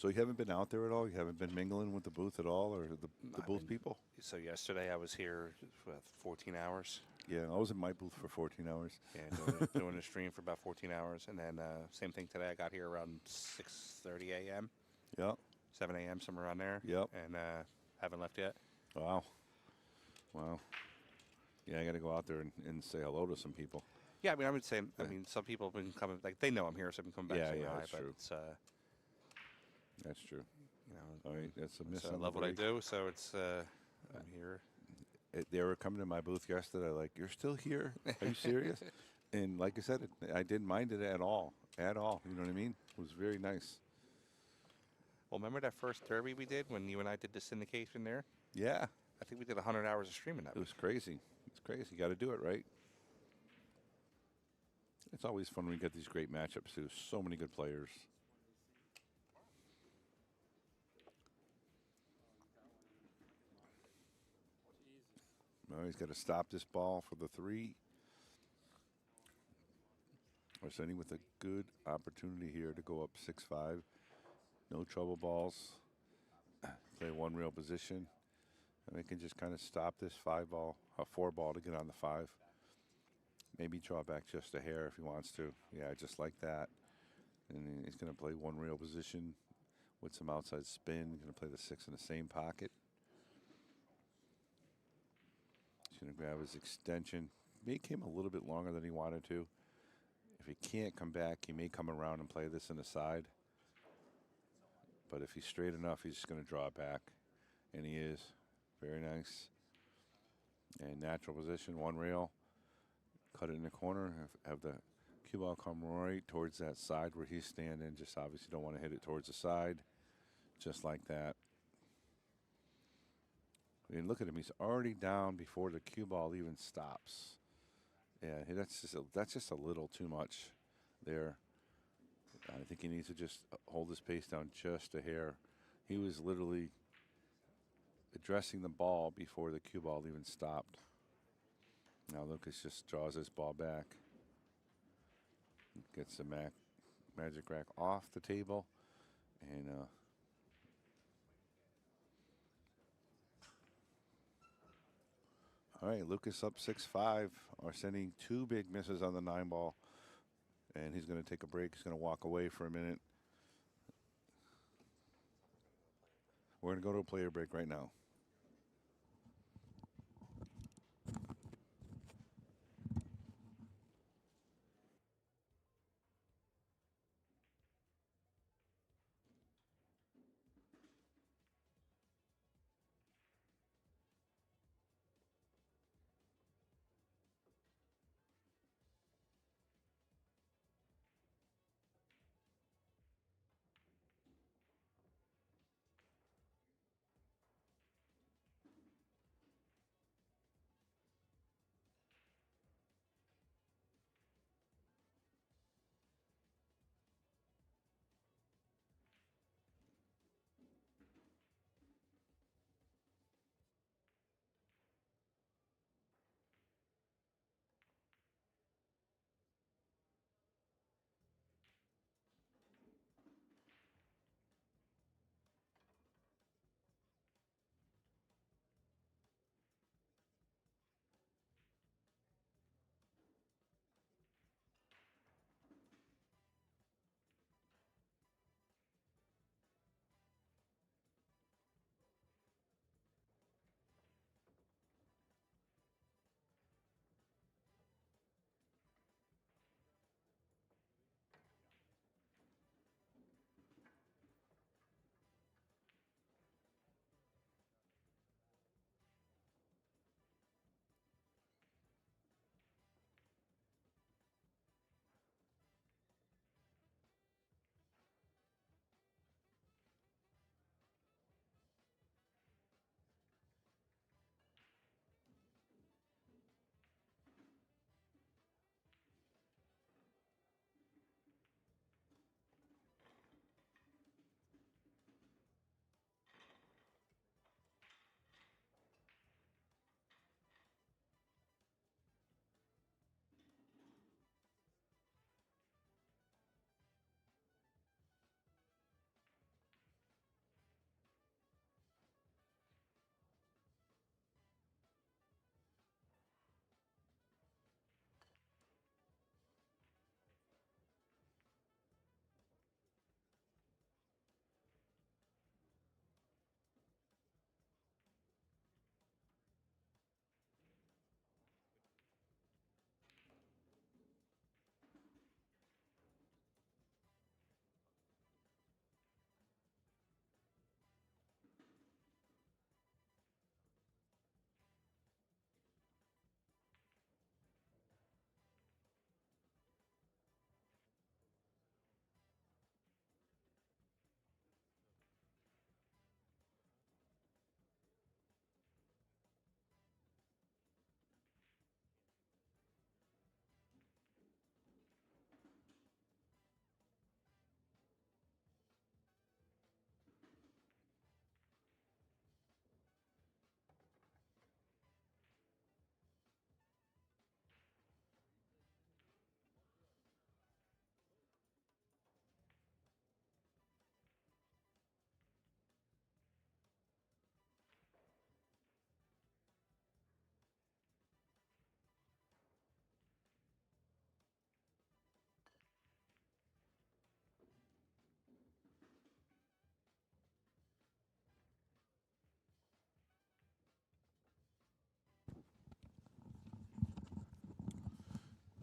So you haven't been out there at all? You haven't been mingling with the booth at all, or the booth people? So yesterday I was here for 14 hours. Yeah, I was in my booth for 14 hours. Yeah, doing a stream for about 14 hours. And then same thing today. I got here around 6:30 a.m., Yep. 7 a.m., somewhere around there. Yep. And haven't left yet. Wow. Wow. Yeah, I got to go out there and say hello to some people. Yeah, I mean, I would say, some people have been coming, like, they know I'm here, so they've been coming back saying hi. That's But true. it's, That's true. you know, All right, that's a miss. I on the love what I break. do, so it's, I'm here. They were coming to my booth yesterday, like, you're still here? Are you serious? And like I said, I didn't mind it at all. At all. You know what I mean? It was very nice. Well, remember that first derby we did when you and I did the syndication there? Yeah. I think we did 100 hours of streaming that It was crazy. It's crazy. You got to do it, right? It's always fun when we get these great matchups, too. So many good players. He's got to stop this ball for the 3. Arseni with a good opportunity here to go up 6-5. No trouble balls. Play one real position. And they can just kind of stop this 4 ball to get on the 5. Maybe draw back just a hair if he wants to. Yeah, just like that. And he's going to play one real position with some outside spin. He's going to play the 6 in the same pocket. He's going to grab his extension. Make him a little bit longer than he wanted to. If he can't come back, he may come around and play this in the side. But if he's straight enough, he's just going to draw it back. And he is. Very nice. And natural position, one rail. Cut it in the corner. Have the cue ball come right towards that side where he's standing. Just obviously don't want to hit it towards the side. Just like that. I mean, look at him. He's already down before the cue ball even stops. Yeah, that's just a little too much there. I think he needs to just hold his pace down just a hair. He was literally addressing the ball before the cue ball even stopped. Now Lukas just draws his ball back. Gets the magic rack off the table. And all right, Lukas up 6-5. Arseni 2 big misses on the 9 ball. And he's going to take a break. He's going to walk away for a minute. We're going to go to a player break right now.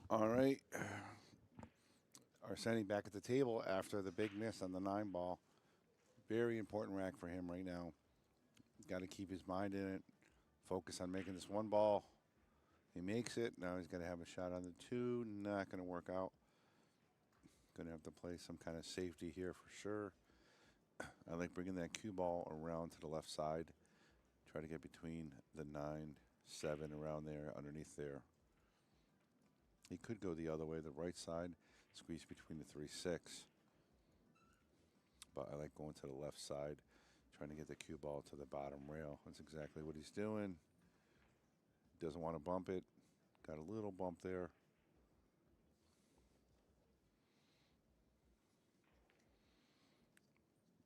All right. Arseni back at the table after the big miss on the 9 ball. Very important rack for him right now. Got to keep his mind in it. Focus on making this 1 ball. He makes it. Now he's going to have a shot on the 2. Not going to work out. Going to have to play some kind of safety here for sure. I like bringing that cue ball around to the left side. Try to get between the 9, 7 around there, underneath there. He could go the other way, the right side, squeeze between the 3, 6. But I like going to the left side, trying to get the cue ball to the bottom rail. That's exactly what he's doing. Doesn't want to bump it. Got a little bump there.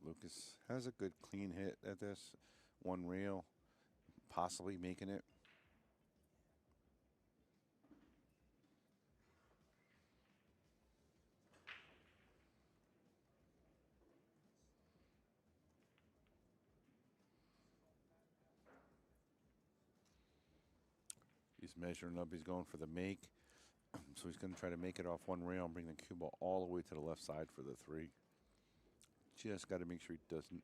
Lucas has a good clean hit at this. 1 rail, possibly making it. He's measuring up. He's going for the make. So he's going to try to make it off 1 rail and bring the cue ball all the way to the left side for the 3. Just got to make sure he doesn't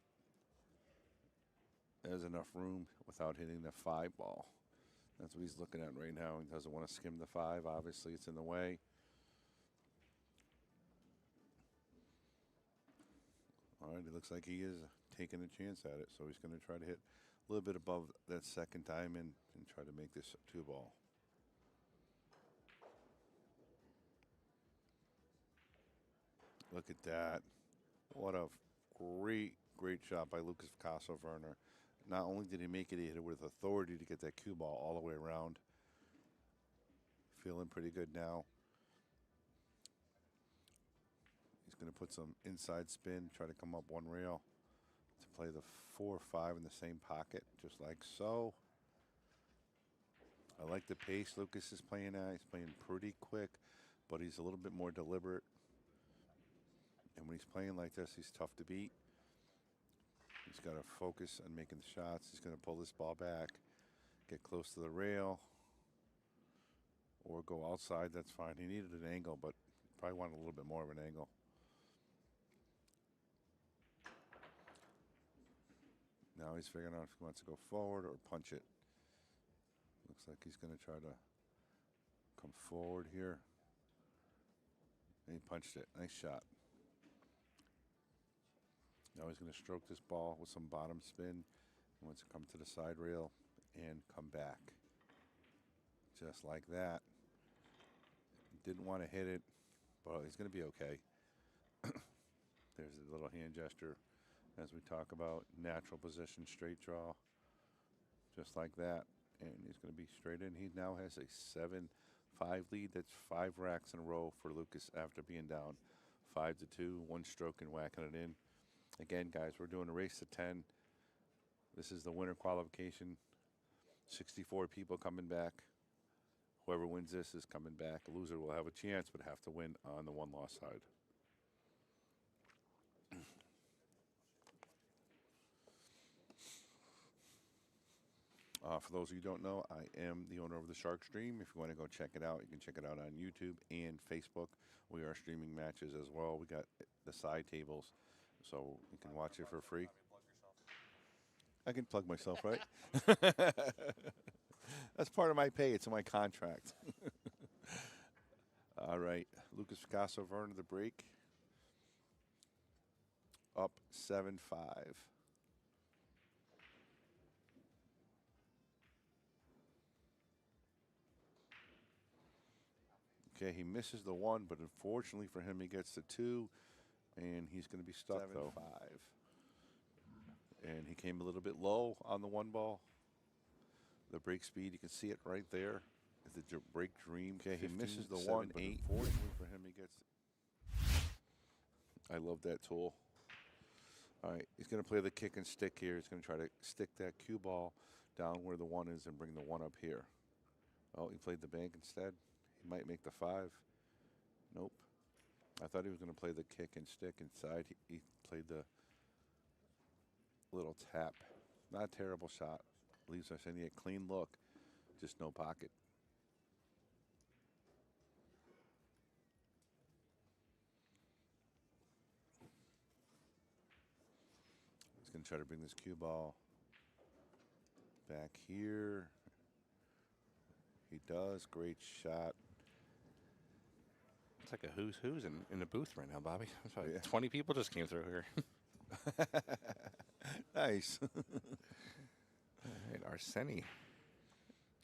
has enough room without hitting the 5 ball. That's what he's looking at right now. He doesn't want to skim the 5. Obviously, it's in the way. All right, it looks like he is taking a chance at it. So he's going to try to hit a little bit above that second diamond and try to make this 2 ball. Look at that. What a great shot by Lukas Fracasso-Verner. Not only did he make it, he hit it with authority to get that cue ball all the way around. Feeling pretty good now. He's going to put some inside spin, try to come up 1 rail to play the 4, 5 in the same pocket, just like so. I like the pace Lucas is playing at. He's playing pretty quick, but he's a little bit more deliberate. And when he's playing like this, he's tough to beat. He's got to focus on making the shots. He's going to pull this ball back, get close to the rail, or go outside. That's fine. He needed an angle, but probably wanted a little bit more of an angle. Now he's figuring out if he wants to go forward or punch it. Looks like he's going to try to come forward here. And he punched it. Nice shot. Now he's going to stroke this ball with some bottom spin. He wants to come to the side rail and come back. Just like that. Didn't want to hit it, but he's going to be okay. There's a little hand gesture as we talk about natural position, straight draw. Just like that. And he's going to be straight in. He now has a 7-5 lead. That's 5 racks in a row for Lucas after being down 5-2. 1 stroke and whacking it in. Again, guys, we're doing a race to 10. This is the winner qualification. 64 people coming back. Whoever wins this is coming back. A loser will have a chance, but have to win on the 1-loss side. For those of you who don't know, I am the owner of the Shark Stream. If you want to go check it out, you can check it out on YouTube and Facebook. We are streaming matches as well. We got the side tables, so you can watch it for free. I can plug myself, right? That's part of my pay. It's in my contract. All right. Lukas Fracasso-Verner, the break. Up 7-5. Okay, he misses the 1, but unfortunately for him, he gets the 2, and he's going to be stuck, 7-5. And he came a little bit low on the 1 ball. The break speed, you can see it right there. The break dream. Okay, he misses the 1, 8. Unfortunately for him, he gets it. I love that tool. All right, he's going to play the kick and stick here. He's going to try to stick that cue ball down where the 1 is and bring the 1 up here. Oh, he played the bank instead. He might make the 5. Nope. I thought he was going to play the kick and stick inside. He played the little tap. Not a terrible shot. Leaves Arseni a clean look. Just no pocket. try to bring this cue ball back here. He does. Great shot. It's like a who's in the booth right now, Bobby. It's like Yeah. 20 people just came through here. Nice. All right, Arseni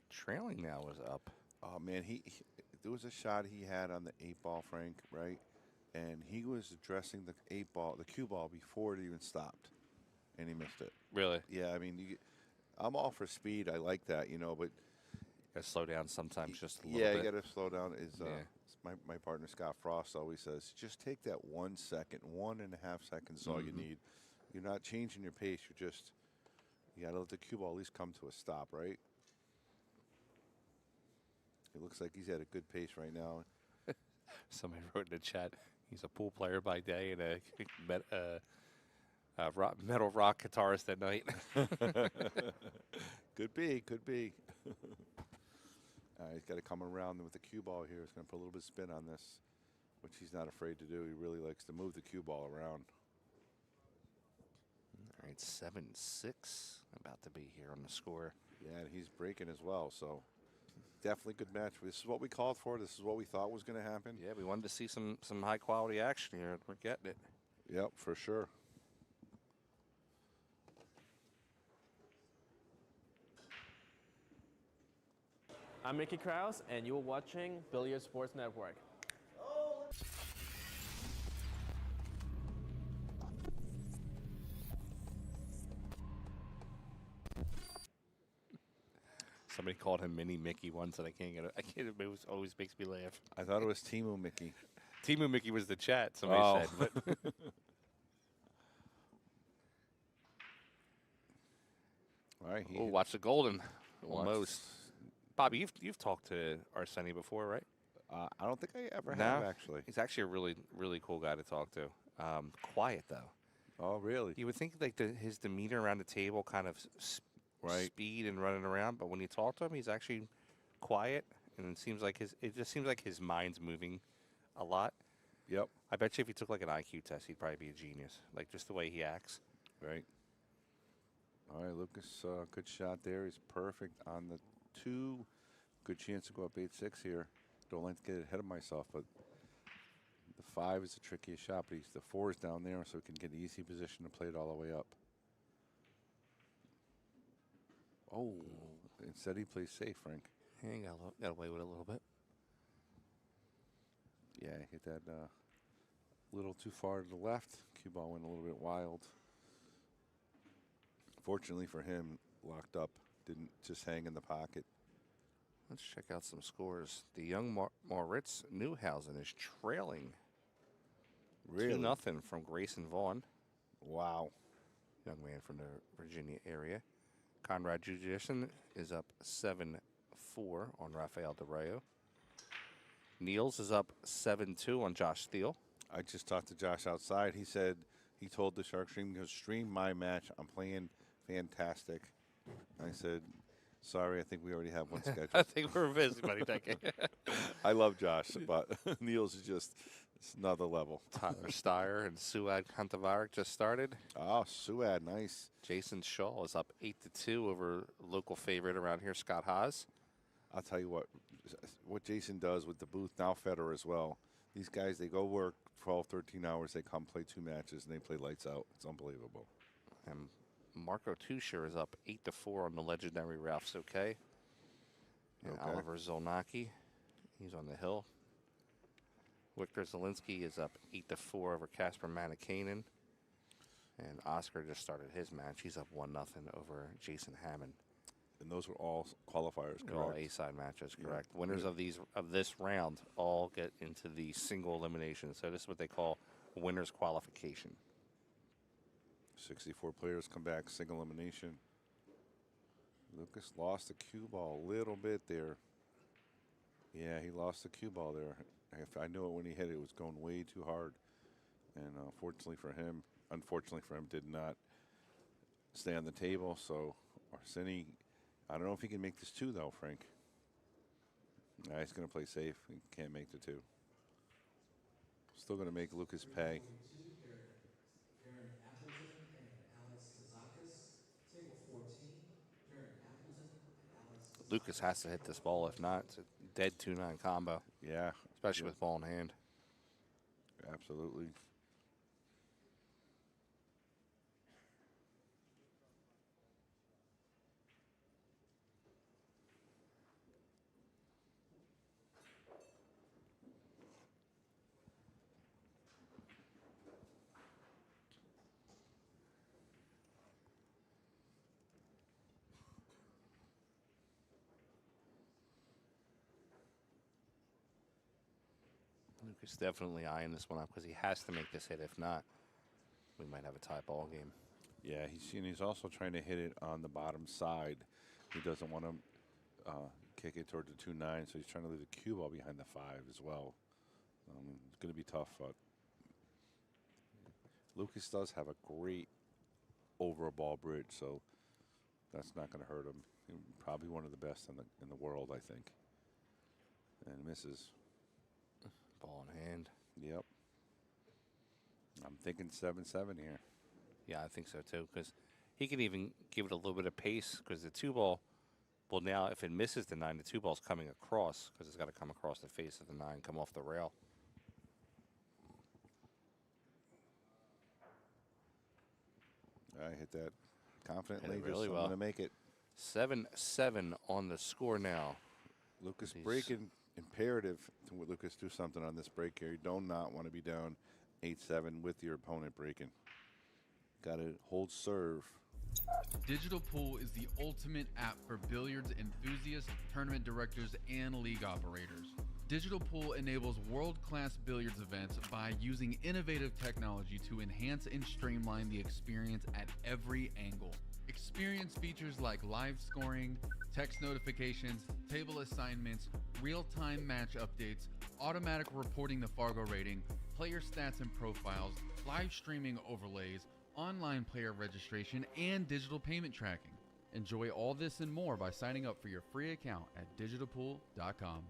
trailing now is up. Oh man, there was a shot he had on the 8-ball, Frank, right? And he was addressing the 8-ball, the cue ball before it even stopped, and he missed it. Really? Yeah, I mean, I'm all for speed. I like that, but Gotta slow down sometimes just a little yeah, bit. you got to slow down. Yeah. My partner Scott Frost always says, just take that 1 second, 1.5 seconds is all you need. You're not changing your pace. You got to let the cue ball at least come to a stop, right? It looks like he's at a good pace right now. Somebody wrote in the chat, he's a pool player by day and a metal rock guitarist at night. Could be. He's got to come around with the cue ball here. He's going to put a little bit of spin on this, which he's not afraid to do. He really likes to move the cue ball around. All right, 7-6 about to be here on the score. Yeah, and he's breaking as well, so definitely good match. This is what we called for. This is what we thought was going to happen. Yeah, we wanted to see some high quality action here. We're getting it. Yep, for sure. I'm Mickey Krause, and you're watching Billiard Sports Network. Somebody called him Mini Mickey once, and I can't get it. It always makes me laugh. I thought it was Timu Mickey. Timu Mickey was the chat, somebody said. But All right. oh, watch the golden. Watch. Almost. Bobby, you've talked to Arseni before, right? I don't think I ever No? have, actually. He's actually a really, really cool guy to talk to. Quiet, though. Oh, really? You would think like his demeanor around the table kind of Right. speed and running around, but when you talk to him, he's actually quiet, and it just seems like his mind's moving a lot. Yep. I bet you if he took like an IQ test, he'd probably be a genius, like just the way he acts. Right. All right, Lucas, good shot there. He's perfect on the 2. Good chance to go up 8-6 here. Don't like to get ahead of myself, but the 5 is the trickiest shot, but the 4 is down there, so he can get an easy position to play it all the way up. Oh, instead he plays safe, Frank. Yeah, he got away with it a little bit. Yeah, hit that little too far to the left. Cue ball went a little bit wild. Fortunately for him, locked up, didn't just hang in the pocket. Let's check out some scores. The young Moritz Newhausen is trailing Really? 2-0 from Grayson Vaughn, Wow. young man from the Virginia area. Conrad Judison is up 7-4 on Rafael De Rayo. Niels is up 7-2 on Josh Steele. I just talked to Josh outside. He said he told the Shark Stream, he goes, stream my match. I'm playing fantastic. I said, sorry, I think we already have one I scheduled. think we're busy, buddy. Thank you. I love Josh, but Niels is just it's another level. Tyler Steyer and Suad Kantavarik just started. Oh, Suad, nice. Jason Shaw is up 8-2 over local favorite around here, Scott Haas. I'll tell you what Jason does with the booth, now Federer as well. These guys, they go work 12, 13 hours. They come play 2 matches, and they play lights out. It's unbelievable. And Marco Tuscher is up 8-4 on the legendary Ralph Souquet. And Okay. Oliver Zolnacki, he's on the hill. Victor Zielinski is up 8-4 over Kasper Manikainen. And Oscar just started his match. He's up 1-0 over Jason Hammond. And those were all qualifiers, They're all correct? A-side matches, Yeah. correct. Winners of this round all get into the single elimination. So this is what they call winner's qualification. 64 players come back, single elimination. Lucas lost the cue ball a little bit there. Yeah, he lost the cue ball there. I knew it when he hit it. It was going way too hard. And unfortunately for him, did not stay on the table. So Arseni, I don't know if he can make this 2, though, Frank. Nah, he's going to play safe. He can't make the 2. Still going to make Lucas pay. Lucas has to hit this ball. If not, it's a dead 2-9 combo, Yeah, especially yeah, with ball in hand. absolutely. Lucas definitely eyeing this one up because he has to make this hit. If not, we might have a tie ball game. Yeah, he's also trying to hit it on the bottom side. He doesn't want to kick it towards the 2-9, so he's trying to leave the cue ball behind the 5 as well. It's going to be tough, but Lucas does have a great over a ball bridge, so that's not going to hurt him. He's probably one of the best in the world, I think. And misses. Ball in hand. Yep. I'm thinking 7-7 here. Yeah, I think so too, because he could even give it a little bit of pace because the 2 ball, well, now if it misses the 9, the 2 ball's coming across because it's got to come across the face of the 9, come off the rail. I hit that confidently. Hit it really I'm well. going to make it. 7-7 on the score now. Lucas He's- breaking imperative to Lucas do something on this break here. You do not want to be down 8-7 with your opponent breaking. Got to hold serve. Digital Pool is the ultimate app for billiards enthusiasts, tournament directors, and league operators. Digital Pool enables world-class billiards events by using innovative technology to enhance and streamline the experience at every angle. Experience features like live scoring, text notifications, table assignments, real-time match updates, automatic reporting the Fargo rating, player stats and profiles, live streaming overlays, online player registration, and digital payment tracking. Enjoy all this and more by signing up for your free account at digitalpool.com.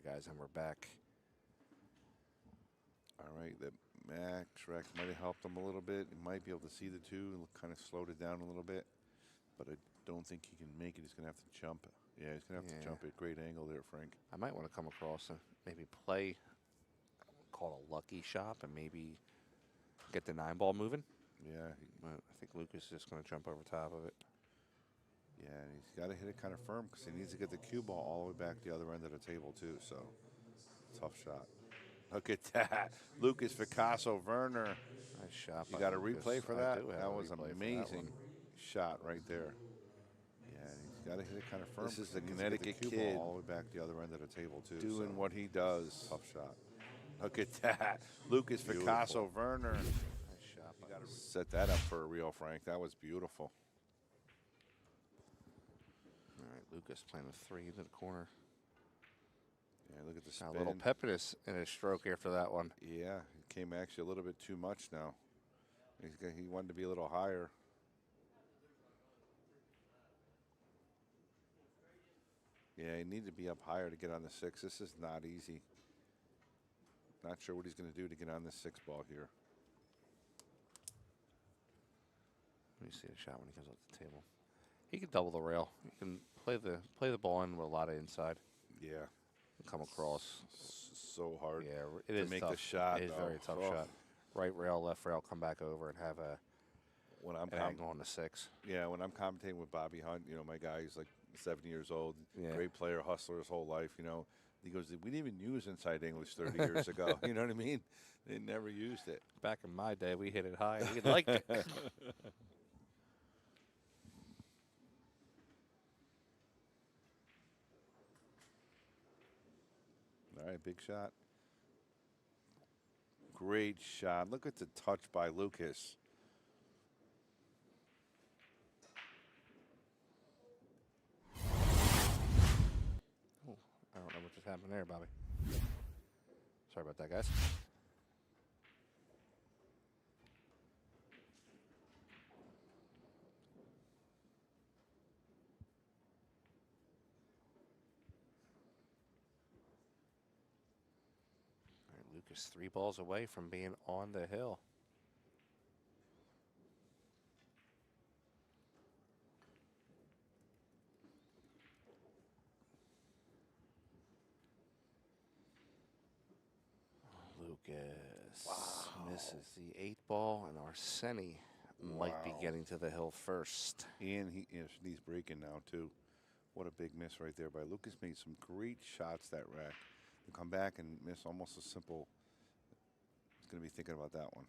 right, guys, and we're back. All right, that Max Rex might have helped him a little bit. He might be able to see the two and kind of slowed it down a little bit. But I don't think he can make it. He's going to have to jump. Yeah, he's going to have to jump at great angle there, Frank. I might want to come across and maybe play, call it a lucky shot, and maybe get the 9-ball moving. Yeah. But I think Lucas is just going to jump over top of it. Yeah, and he's got to hit it kind of firm because he needs to get the cue ball all the way back the other end of the table, too. So, tough shot. Look at that. Lukas Fracasso-Verner. Nice shot. You by got a Lucas. replay for I that? do have That a was replay for that amazing one. shot right there. Yeah, and he's got to hit it kind of firm. This is the Connecticut kid ball all the way back the other end of the table, too. Doing what he does. Tough shot. Look at that. Lukas Fracasso-Verner. Nice shot. You got to set that up for a reel, Frank. That was beautiful. All right, Lucas playing a 3 into the corner. Yeah, look at the Got spin. a little pepiness in his stroke after that one. Yeah, it came actually a little bit too much now. He wanted to be a little higher. Yeah, he needed to be up higher to get on the 6. This is not easy. Not sure what he's going to do to get on this 6 ball here. Let me see the shot when he comes off the table. He can double the rail. He can play the ball in with a lot of inside. Yeah. Come across. So hard. Yeah, it to is make tough. the shot. It is a though. very tough Oh. shot. Right rail, left rail, come back over and have When I'm an angle on the 6. Yeah, when I'm commentating with Bobby Hunt, you know, my guy, he's like 70 years old, Yeah. great player, hustler his whole life, you know. He goes, we didn't even use inside English 30 years ago. You know what I mean? They never used it. Back in my day, we hit it high. We liked it. All right, big shot. Great shot. Look at the touch by Lucas. Oh, I don't know what just happened there, Bobby. Sorry about that, guys. All right, Lucas 3 balls away from being on the hill. Lucas misses the 8 ball, and Arseni might be getting to the hill first. And he's breaking now, too. What a big miss right there by Lucas. Made some great shots that rack. To come back and miss almost a simple. He's going to be thinking about that one.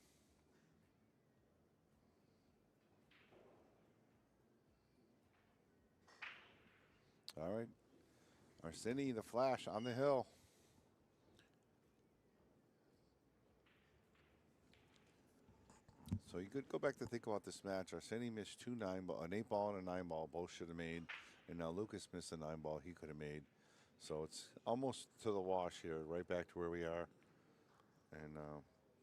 All right. Arseni, the flash on the hill. So you could go back to think about this match. Arseni missed 2 9-ball, an 8-ball and a 9-ball. Both should have made. And now Lucas missed a 9-ball he could have made. So it's almost to the wash here, right back to where we are. And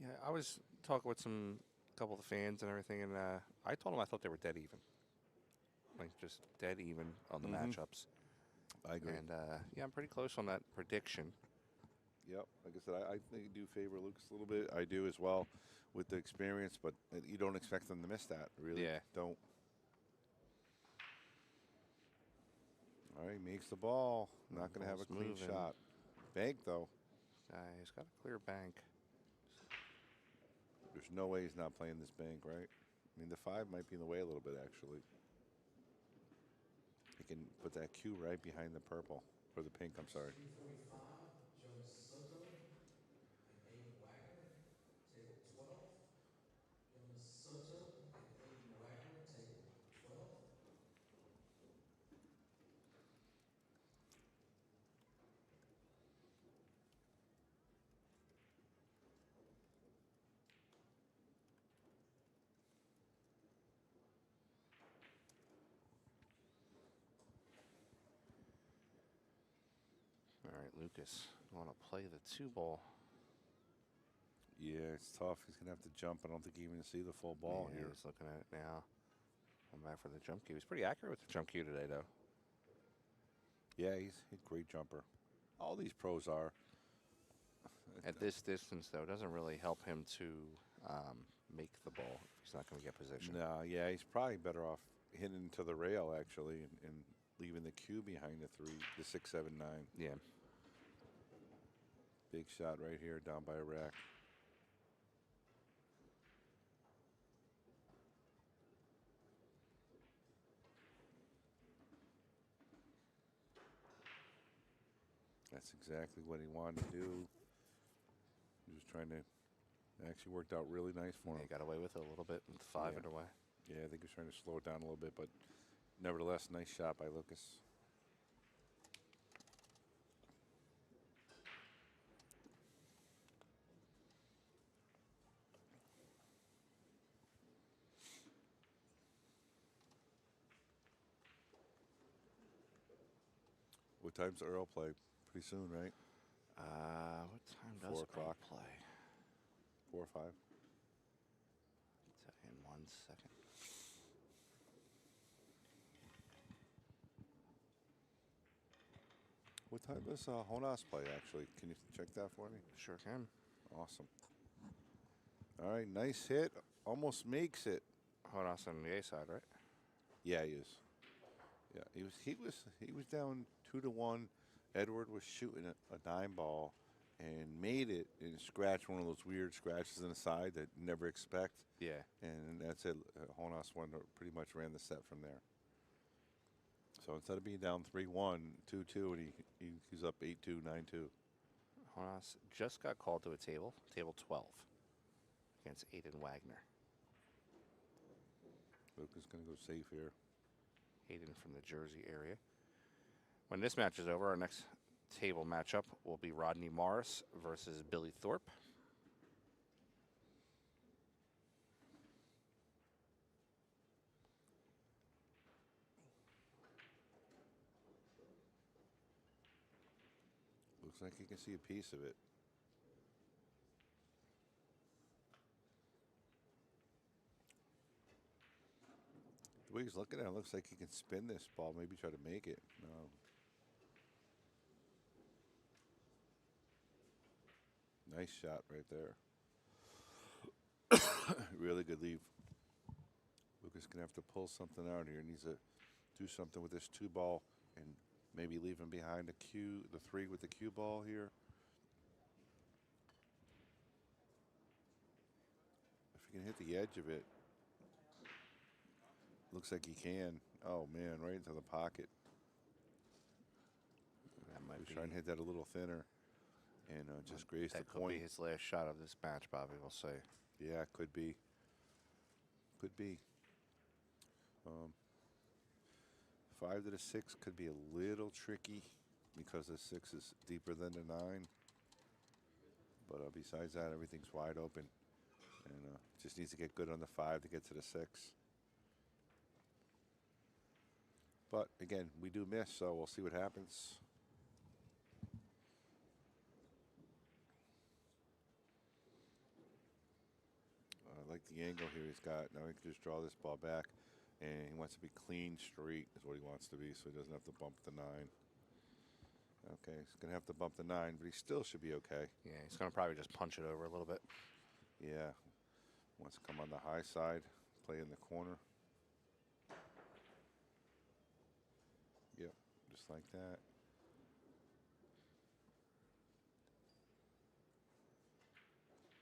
Yeah, I was talking with a couple of the fans and everything, and I told them I thought they were dead even. Like, just dead even on the matchups. I agree. And, yeah, I'm pretty close on that prediction. Yep. Like I said, I think you do favor Lucas a little bit. I do as well with the experience, but you don't expect them to miss that. Really Yeah. don't. All right, makes the ball. Not going to have a Ball's clean moving. shot. Bank, though. He's got a clear bank. There's no way he's not playing this bank, right? I mean, the 5 might be in the way a little bit, actually. He can put that cue right behind the purple, or the pink, I'm sorry. All right, Lucas, you want to play the 2-ball. Yeah, it's tough. He's going to have to jump. I don't think he even see the full ball Yeah, here. he's looking at it now. I'm back for the jump cue. He's pretty accurate with the jump cue today, though. Yeah, he's a great jumper. All these pros are. At this distance, though, it doesn't really help him to make the ball if he's not going to get position. No, yeah, he's probably better off hitting to the rail, actually, and leaving the cue behind the 3, the 6, 7, 9. Yeah. Big shot right here down by a rack. That's exactly what he wanted to do. He was trying to, actually worked out really nice for him. He got away with it a little bit with 5 Yeah. and away. Yeah, I think he was trying to slow it down a little bit, but nevertheless, nice shot by Lukas. What time's Earl play? Pretty soon, right? What time does 4 Earl o'clock. play? 4 or 5? Tell you in 1 second. What time does Honas play, actually? Can you check that for me? Sure can. Awesome. All right, nice hit. Almost makes it. Hold on, on the A side, right? Yeah, he is. Yeah, he was down 2-1. Edward was shooting a dime ball and made it and scratched one of those weird scratches in the side that you never expect. Yeah. And that's it. Honas pretty much ran the set from there. So instead of being down 3-1, 2-2, and he's up 8-2, 9-2. Jonas just got called to a table 12, against Aiden Wagner. Luke is going to go safe here. Aiden from the Jersey area. When this match is over, our next table matchup will be Rodney Morris versus Billy Thorpe. Looks like you can see a piece of it. The way he's looking at it, looks like he can spin this ball, maybe try to make it. No. Nice shot right there. Really good leave. Lukas gonna have to pull something out here. Needs to do something with this 2 ball and maybe leave him behind the 3 with the cue ball here. If he can hit the edge of it, looks like he can. Oh man, right into the pocket. That might He's be, trying to hit that a little thinner and just graze the that could point. be his last shot of this match, Bobby will say. Yeah, could be. Could be. 5 to the 6 could be a little tricky because the 6 is deeper than the 9. But besides that, everything's wide open. And just needs to get good on the 5 to get to the 6. But again, we do miss, so we'll see what happens. I like the angle here he's got. Now he can just draw this ball back. And he wants to be clean straight is what he wants to be, so he doesn't have to bump the 9. Okay, he's going to have to bump the 9, but he still should be okay. Yeah, he's going to probably just punch it over a little bit. Yeah. Wants to come on the high side, play in the corner. Yep, just like that.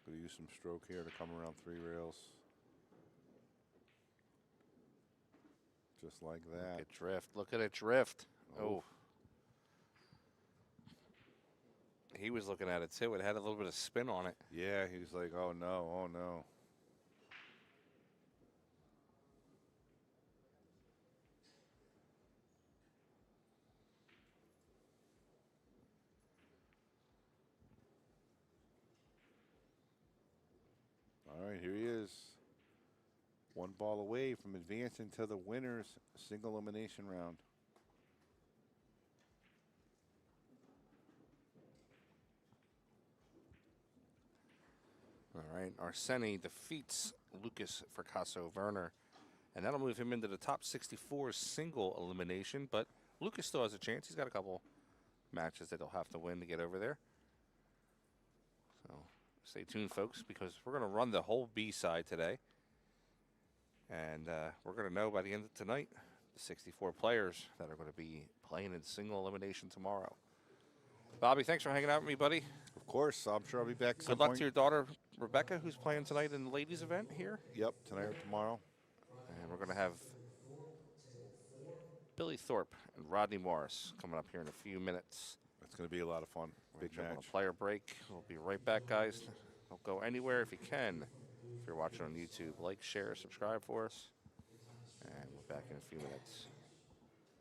Gonna use some stroke here to come around 3 rails. Just like that. Look at drift. Look at it drift. Oh. He was looking at it too. It had a little bit of spin on it. Yeah, he was like, oh no, oh no. All right, here he is. 1 ball away from advancing to the winners single elimination round. All right, Arseni defeats Lukas Fracasso-Verner, and that'll move him into the top 64 single elimination, but Lukas still has a chance. He's got a couple matches that they'll have to win to get over there. So stay tuned, folks, because we're going to run the whole B side today. And we're going to know by the end of tonight the 64 players that are going to be playing in single elimination tomorrow. Bobby, thanks for hanging out with me, buddy. Of course, I'm sure I'll be back. Good luck to your daughter, Rebecca, who's playing tonight in the ladies' event here. Yep, tonight or tomorrow. And we're going to have Billy Thorpe and Rodney Morris coming up here in a few minutes. It's going to be a lot of fun. Big Jump on match. a player break. We'll be right back, guys. Don't go anywhere if you can. If you're watching on YouTube, like, share, subscribe for us. And we're back in a few minutes.